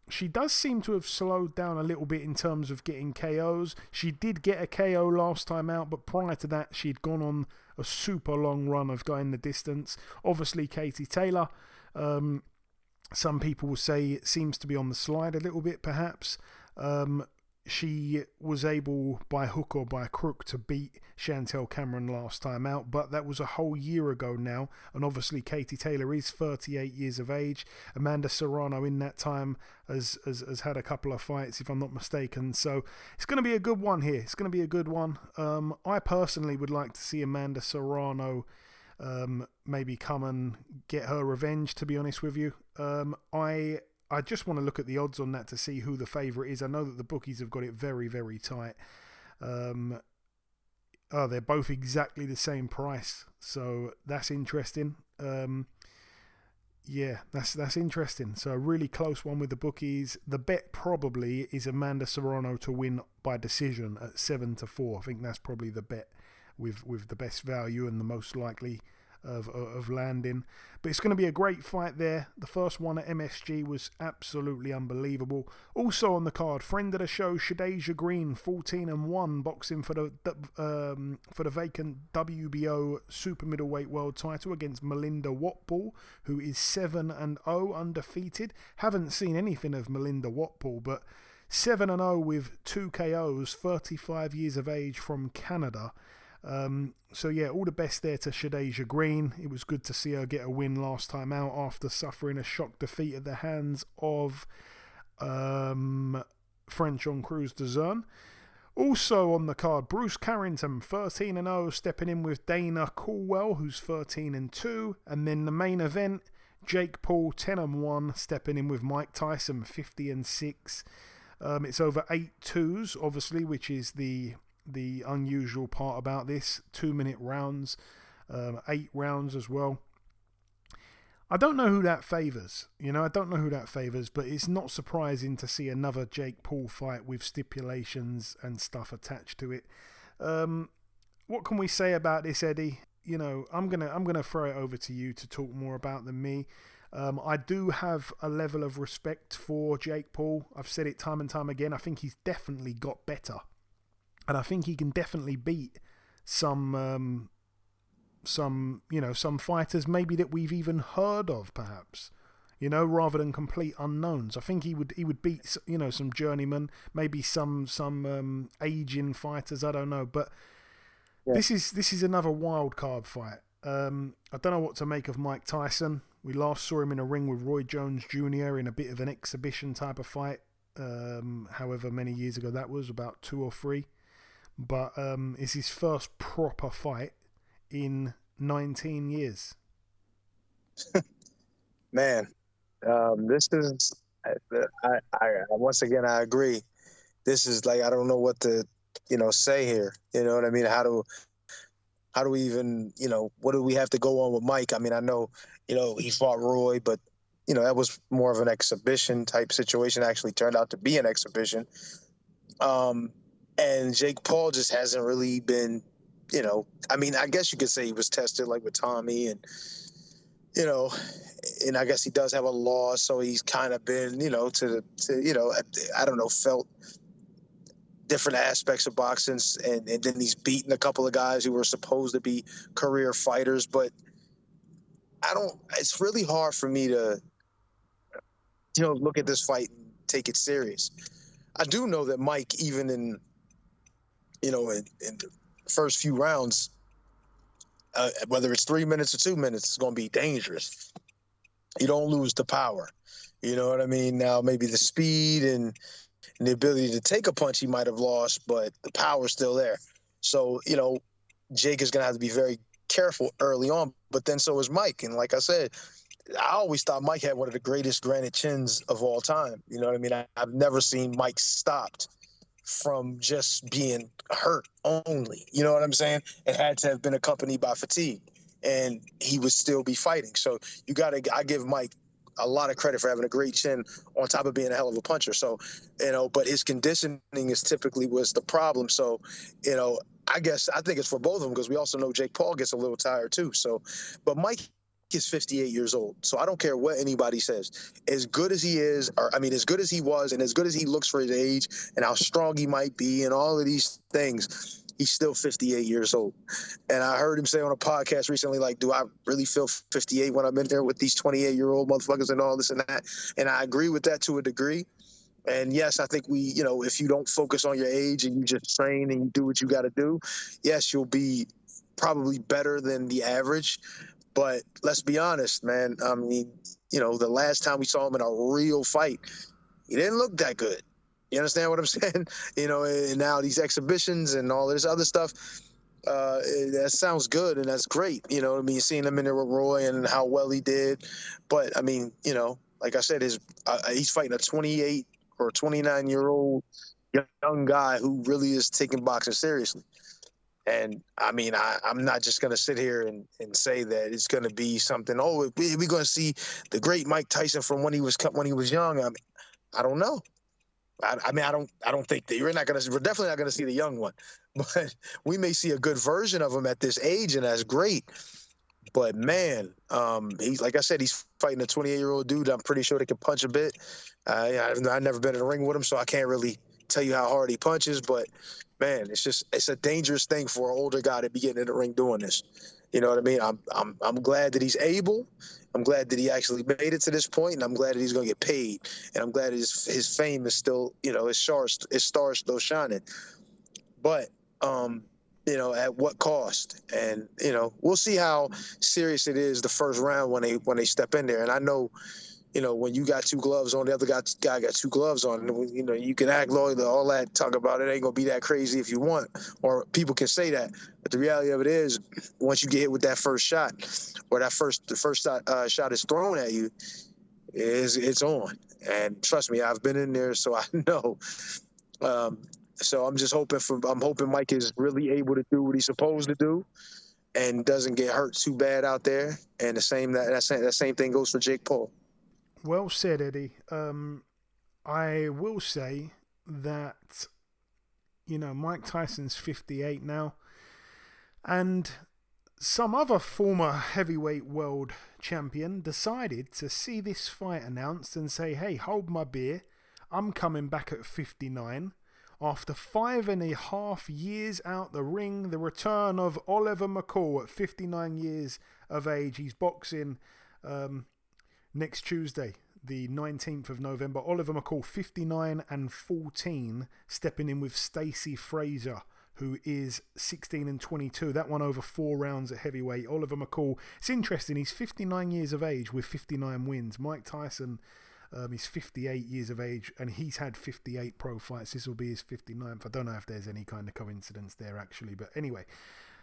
H: She does seem to have slowed down a little bit in terms of getting KOs. She did get a KO last time out, but prior to that she'd gone on a super long run of going the distance. Obviously Katie Taylor, some people will say it seems to be on the slide a little bit perhaps. She was able by hook or by crook to beat Chantel Cameron last time out, but that was a whole year ago now, and obviously Katie Taylor is 38 years of age. Amanda Serrano in that time has had a couple of fights, if I'm not mistaken, so it's going to be a good one here. It's going to be a good one. I personally would like to see Amanda Serrano maybe come and get her revenge, to be honest with you. I just want to look at the odds on that to see who the favourite is. I know that the bookies have got it very, very tight. They're both exactly the same price, so that's interesting. That's interesting. So a really close one with the bookies. The bet probably is Amanda Serrano to win by decision at 7-4. I think that's probably the bet with the best value and the most likely of landing. But it's going to be a great fight there. The first one at MSG was absolutely unbelievable. Also on the card, friend of the show, Shadeja Green, 14-1, boxing for the vacant WBO super middleweight world title against Melinda Watball, who is 7-0 undefeated. Haven't seen anything of Melinda Watball, but 7-0 with 2 KOs, 35 years of age, from Canada. So yeah, all the best there to Shadeja Green. It was good to see her get a win last time out after suffering a shock defeat at the hands of French Cruz Dezern. Also on the card, Bruce Carrington, 13-0, stepping in with Dana Coolwell, who's 13-2. And then the main event, Jake Paul, 10-1, stepping in with Mike Tyson, 50-6. It's over 8-2s, obviously, which is the unusual part about this. 2-minute rounds, 8 rounds as well. I don't know who that favours. I don't know who that favours, but it's not surprising to see another Jake Paul fight with stipulations and stuff attached to it. What can we say about this, Eddie? I'm gonna throw it over to you to talk more about than me. I do have a level of respect for Jake Paul. I've said it time and time again. I think he's definitely got better, and I think he can definitely beat some fighters maybe that we've even heard of, perhaps, rather than complete unknowns. I think he would beat, some journeymen, maybe some aging fighters. I don't know, but yeah. This is another wild card fight. I don't know what to make of Mike Tyson. We last saw him in a ring with Roy Jones Jr. in a bit of an exhibition type of fight, however many years ago that was, about 2 or 3. But it's his first proper fight in 19 years.
I: Man, this is, I once again, I agree. This is like, I don't know what to, say here. You know what I mean? How do we even, what do we have to go on with Mike? I mean, I know, he fought Roy, but, that was more of an exhibition type situation. Actually turned out to be an exhibition. And Jake Paul just hasn't really been, I mean, I guess you could say he was tested like with Tommy and, and I guess he does have a loss. So he's kind of been, I don't know, felt different aspects of boxing. And then he's beaten a couple of guys who were supposed to be career fighters. But it's really hard for me to, look at this fight and take it serious. I do know that Mike, even in the first few rounds, whether it's 3 minutes or 2 minutes, it's going to be dangerous. You don't lose the power. You know what I mean? Now, maybe the speed and the ability to take a punch he might have lost, but the power's still there. So, Jake is going to have to be very careful early on, but then so is Mike. And like I said, I always thought Mike had one of the greatest granite chins of all time. You know what I mean? I've never seen Mike stopped from just being hurt only. You know what I'm saying? It had to have been accompanied by fatigue, and he would still be fighting. So I give Mike a lot of credit for having a great chin on top of being a hell of a puncher. So, but his conditioning typically was the problem. So, I think it's for both of them, because we also know Jake Paul gets a little tired too. So, but Mike is 58 years old. So I don't care what anybody says. As good as he is, as good as he was, and as good as he looks for his age and how strong he might be and all of these things, he's still 58 years old. And I heard him say on a podcast recently, like, do I really feel 58 when I'm in there with these 28-year-old motherfuckers and all this and that? And I agree with that to a degree. And yes, I think if you don't focus on your age and you just train and you do what you got to do, yes, you'll be probably better than the average. But let's be honest, man. I mean, the last time we saw him in a real fight, he didn't look that good. You understand what I'm saying? And now these exhibitions and all this other stuff, that sounds good and that's great. Seeing him in there with Roy and how well he did. But, I mean, like I said, he's fighting a 28 or 29-year-old young guy who really is taking boxing seriously. And I mean, I'm not just going to sit here and say that it's going to be something. Oh, we're going to see the great Mike Tyson from when he was young. I mean, I don't know. I don't think that we're definitely not going to see the young one, but we may see a good version of him at this age, and that's great. But man, he's, like I said, he's fighting a 28-year-old dude. I'm pretty sure they can punch a bit. I've never been in a ring with him, so I can't really tell you how hard he punches, but man, it's a dangerous thing for an older guy to be getting in the ring doing this. You know what I mean? I'm glad that he's able. I'm glad that he actually made it to this point, and I'm glad that he's going to get paid. And I'm glad that his fame is still, his star is still shining. But, at what cost? And, we'll see how serious it is the first round when they step in there. And I know, when you got 2 gloves on, the other guy got 2 gloves on, you can act loyal, all that, talk about it ain't going to be that crazy if you want, or people can say that. But the reality of it is, once you get hit with that first shot, or the first shot is thrown at you, it's on. And trust me, I've been in there, so I know. So I'm just hoping Mike is really able to do what he's supposed to do. and doesn't get hurt too bad out there. And that same thing goes for Jake Paul.
H: Well said, Eddie. I will say that, Mike Tyson's 58 now, and some other former heavyweight world champion decided to see this fight announced and say, hey, hold my beer, I'm coming back at 59. After 5.5 years out the ring, the return of Oliver McCall at 59 years of age. He's boxing next Tuesday, the 19th of November. Oliver McCall, 59-14, stepping in with Stacey Fraser, who is 16-22. That one over 4 rounds at heavyweight. Oliver McCall, it's interesting, he's 59 years of age with 59 wins. Mike Tyson is 58 years of age, and he's had 58 pro fights. This will be his 59th. I don't know if there's any kind of coincidence there, actually. But anyway,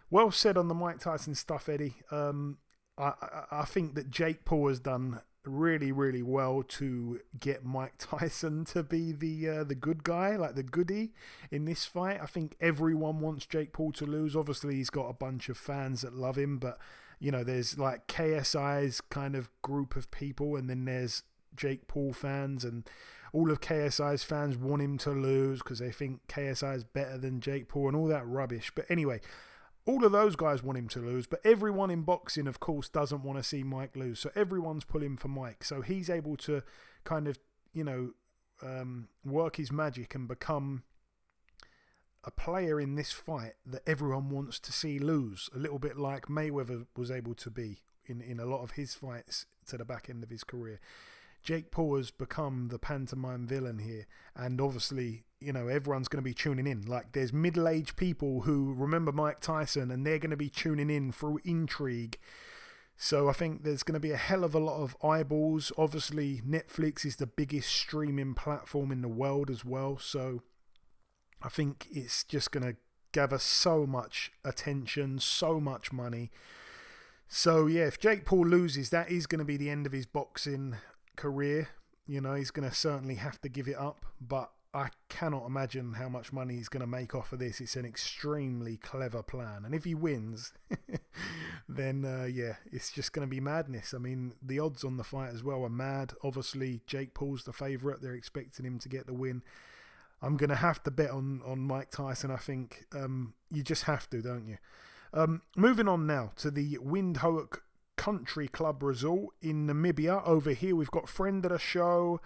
H: well said on the Mike Tyson stuff, Eddie. I think that Jake Paul has done really, really well to get Mike Tyson to be the good guy, like the goodie in this fight. I think everyone wants Jake Paul to lose. Obviously, he's got a bunch of fans that love him, but, there's like KSI's kind of group of people, and then there's Jake Paul fans, and all of KSI's fans want him to lose because they think KSI is better than Jake Paul and all that rubbish. But anyway, all of those guys want him to lose, but everyone in boxing, of course, doesn't want to see Mike lose. So everyone's pulling for Mike. So he's able to kind of, work his magic and become a player in this fight that everyone wants to see lose. A little bit like Mayweather was able to be in a lot of his fights to the back end of his career. Jake Paul has become the pantomime villain here, and obviously, everyone's going to be tuning in. Like, there's middle-aged people who remember Mike Tyson, and they're going to be tuning in through intrigue. So I think there's going to be a hell of a lot of eyeballs. Obviously, Netflix is the biggest streaming platform in the world as well, so I think it's just going to gather so much attention, so much money. So yeah, if Jake Paul loses, that is going to be the end of his boxing career. He's going to certainly have to give it up, but I cannot imagine how much money he's going to make off of this. It's an extremely clever plan, and if he wins, then it's just going to be madness. I mean, the odds on the fight as well are mad. Obviously, Jake Paul's the favourite. They're expecting him to get the win. I'm going to have to bet on Mike Tyson, I think. You just have to, don't you? Moving on now to the Windhoek Country Club Resort in Namibia. Over here, we've got friend of the show.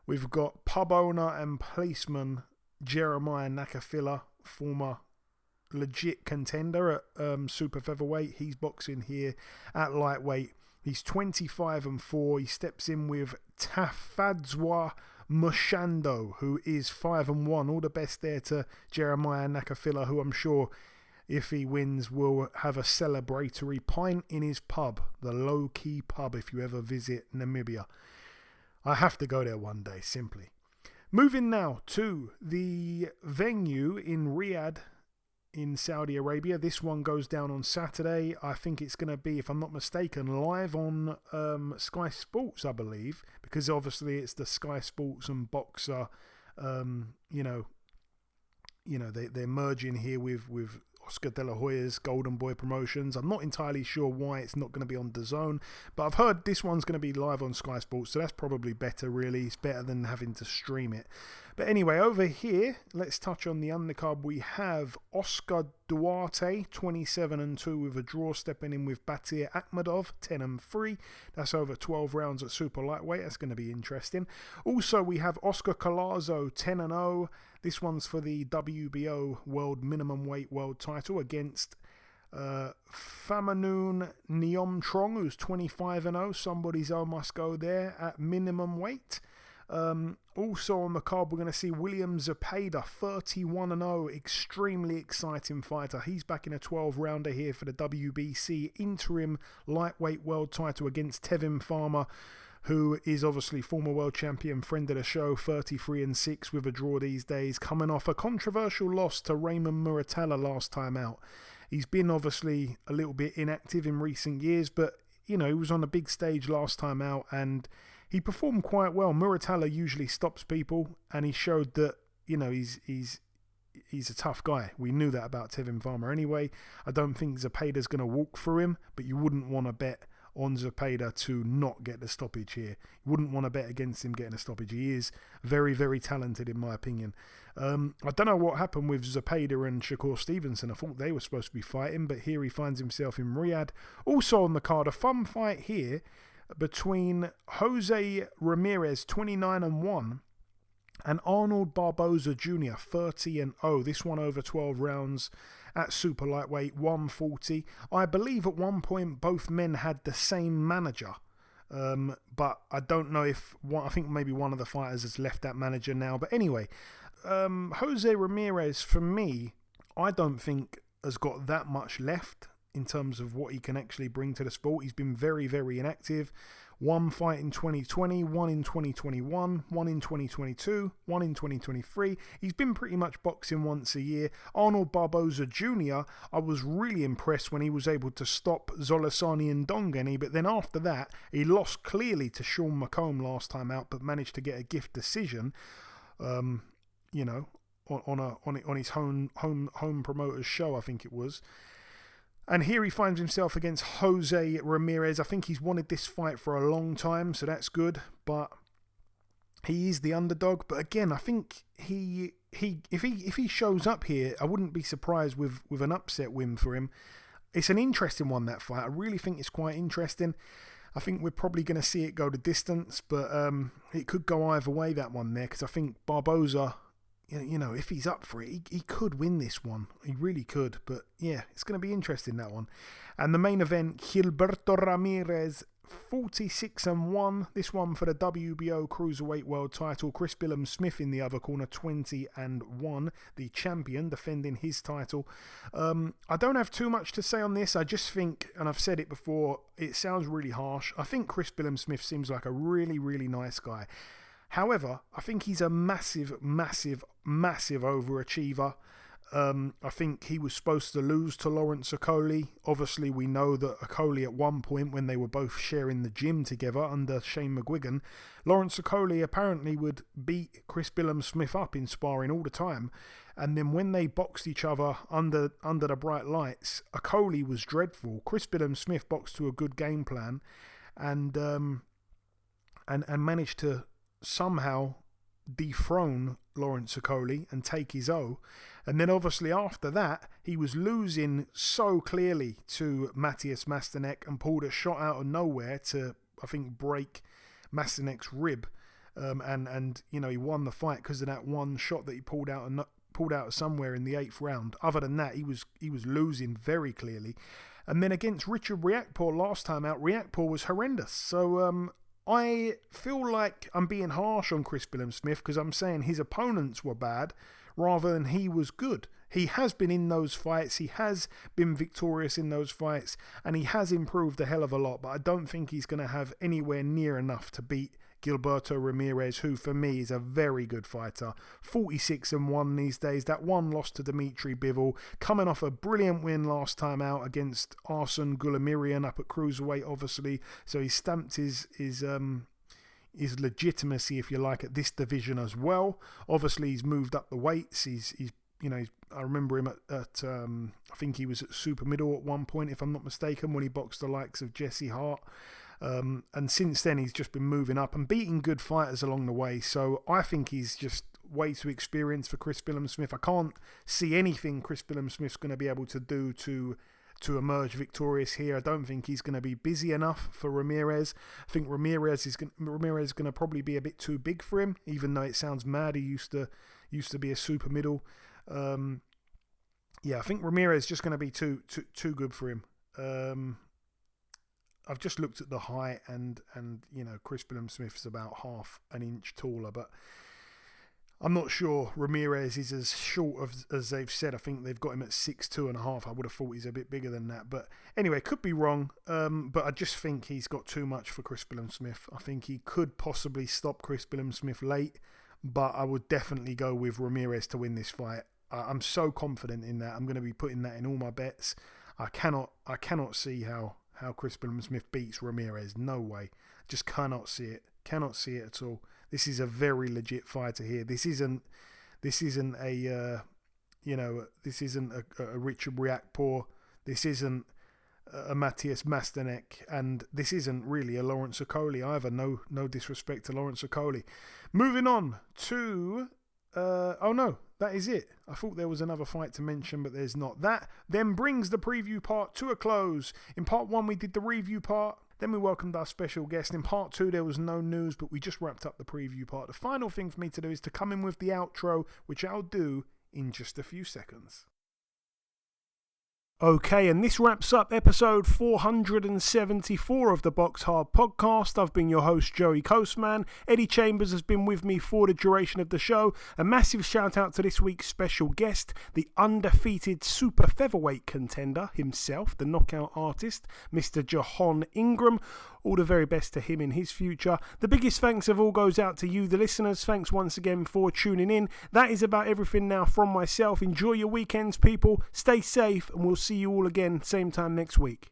H: We've got pub owner and policeman Jeremiah Nakafila, former legit contender at Super-Featherweight. He's boxing here at lightweight. He's 25-4. He steps in with Tafadzwa Mushando, who is 5-1. All the best there to Jeremiah Nakafila, who I'm sure, if he wins, will have a celebratory pint in his pub, the Low Key Pub, if you ever visit Namibia. I have to go there one day, simply. Moving now to the venue in Riyadh in Saudi Arabia. This one goes down on Saturday. I think it's going to be, if I'm not mistaken, live on Sky Sports, I believe, because obviously it's the Sky Sports and Boxer, they're merging here with Oscar De La Hoya's Golden Boy Promotions. I'm not entirely sure why it's not going to be on DAZN, but I've heard this one's going to be live on Sky Sports, so that's probably better, really. It's better than having to stream it. But anyway, over here, let's touch on the undercard. We have Oscar Duarte, 27-2, with a draw, stepping in with Batir Akhmadov, 10-3. That's over 12 rounds at super lightweight. That's going to be interesting. Also, we have Oscar Collazo, 10-0. This one's for the WBO World Minimum Weight World Title against Famanoon Neomtrong, who's 25-0. Somebody's O must go there at minimum weight. Also on the card, we're going to see William Zepeda, 31-0, extremely exciting fighter. He's back in a 12-rounder here for the WBC interim lightweight world title against Tevin Farmer, who is obviously former world champion, friend of the show, 33-6 with a draw these days, coming off a controversial loss to Raymond Muratalla last time out. He's been obviously a little bit inactive in recent years, but he was on a big stage last time out and he performed quite well. Muratalla usually stops people, and he showed that he's he's a tough guy. We knew that about Tevin Farmer anyway. I don't think Zepeda's going to walk through him, but you wouldn't want to bet on Zepeda to not get the stoppage here. You wouldn't want to bet against him getting a stoppage. He is very, very talented in my opinion. I don't know what happened with Zepeda and Shakur Stevenson. I thought they were supposed to be fighting, but here he finds himself in Riyadh. Also on the card, a fun fight here between Jose Ramirez, 29-1, and Arnold Barboza Jr., 30-0. This one over 12 rounds at super lightweight, 140. I believe at one point both men had the same manager. But I don't know if I think maybe one of the fighters has left that manager now. But anyway, Jose Ramirez, for me, I don't think has got that much left in terms of what he can actually bring to the sport. He's been very, very inactive. One fight in 2020, one in 2021, one in 2022, one in 2023. He's been pretty much boxing once a year. Arnold Barboza Jr., I was really impressed when he was able to stop Zolasani and Dongani, but then after that, he lost clearly to Sean McComb last time out, but managed to get a gift decision, on his home promoter's show, I think it was. And here he finds himself against Jose Ramirez. I think he's wanted this fight for a long time, so that's good. But he is the underdog. But again, I think if he shows up here, I wouldn't be surprised with an upset win for him. It's an interesting one, that fight. I really think it's quite interesting. I think we're probably going to see it go the distance, but it could go either way, that one there, because I think Barboza, if he's up for it, he could win this one. He really could. But yeah, it's going to be interesting, that one. And the main event, Gilberto Ramirez, 46-1. This one for the WBO Cruiserweight World title. Chris Billam-Smith in the other corner, 20-1. The champion defending his title. I don't have too much to say on this. I just think, and I've said it before, it sounds really harsh. I think Chris Billam-Smith seems like a really, really nice guy. However, I think he's a massive, massive, massive overachiever. I think he was supposed to lose to Lawrence Okolie. Obviously, we know that Okolie at one point, when they were both sharing the gym together under Shane McGuigan, Lawrence Okolie apparently would beat Chris Billam-Smith up in sparring all the time. And then when they boxed each other under the bright lights, Okolie was dreadful. Chris Billam-Smith boxed to a good game plan and managed to somehow dethrone Lawrence Okolie and take his O. And then obviously after that, he was losing so clearly to Matthias Masternek and pulled a shot out of nowhere to, I think, break Masternek's rib. And he won the fight because of that one shot that he pulled out of somewhere in the 8th round. Other than that, he was losing very clearly. And then against Richard Riakporhe last time out, Riakporhe was horrendous. So I feel like I'm being harsh on Chris Billam-Smith because I'm saying his opponents were bad rather than he was good. He has been in those fights, he has been victorious in those fights, and he has improved a hell of a lot, but I don't think he's going to have anywhere near enough to beat Gilberto Ramirez, who for me is a very good fighter. 46-1 these days. That one loss to Dimitri Bivol, coming off a brilliant win last time out against Arsen Goulamirian up at cruiserweight, obviously. So he stamped his legitimacy, if you like, at this division as well. Obviously, he's moved up the weights. I remember him at I think he was at super middle at one point, if I'm not mistaken, when he boxed the likes of Jesse Hart. And since then, he's just been moving up and beating good fighters along the way. So I think he's just way too experienced for Chris Billam-Smith. I can't see anything Chris Billam-Smith's going to be able to do to emerge victorious here. I don't think he's going to be busy enough for Ramirez. I think Ramirez is going to probably be a bit too big for him, even though it sounds mad. He used to be a super middle. I think Ramirez is just going to be too good for him. I've just looked at the height and Chris Billam-Smith's about half an inch taller, but I'm not sure Ramirez is as short as they've said. I think they've got him at 6'2.5". I would have thought he's a bit bigger than that. But anyway, could be wrong. But I just think he's got too much for Chris Billam-Smith. I think he could possibly stop Chris Billam-Smith late, but I would definitely go with Ramirez to win this fight. I'm so confident in that. I'm going to be putting that in all my bets. I cannot see how Chris Billam-Smith beats Ramirez. No way. Just cannot see it. Cannot see it at all. This is a very legit fighter here. This isn't a this isn't a Richard Riakporhe. This isn't a Matthias Masterneck, and this isn't really a Lawrence Okoli either. No disrespect to Lawrence Okoli. Moving on to oh no, that is it. I thought there was another fight to mention, but there's not. That then brings the preview part to a close. In part 1 we did the review part, then we welcomed our special guest. In part 2 there was no news, but we just wrapped up the preview part. The final thing for me to do is to come in with the outro, which I'll do in just a few seconds. Okay, and this wraps up episode 474 of the BoxHard Podcast. I've been your host, Joey Coastman. Eddie Chambers has been with me for the duration of the show. A massive shout out to this week's special guest, the undefeated Super-Featherweight contender himself, the knockout artist, Mr. Jahan Ingram. All the very best to him in his future. The biggest thanks of all goes out to you, the listeners. Thanks once again for tuning in. That is about everything now from myself. Enjoy your weekends, people. Stay safe, and we'll see you all again same time next week.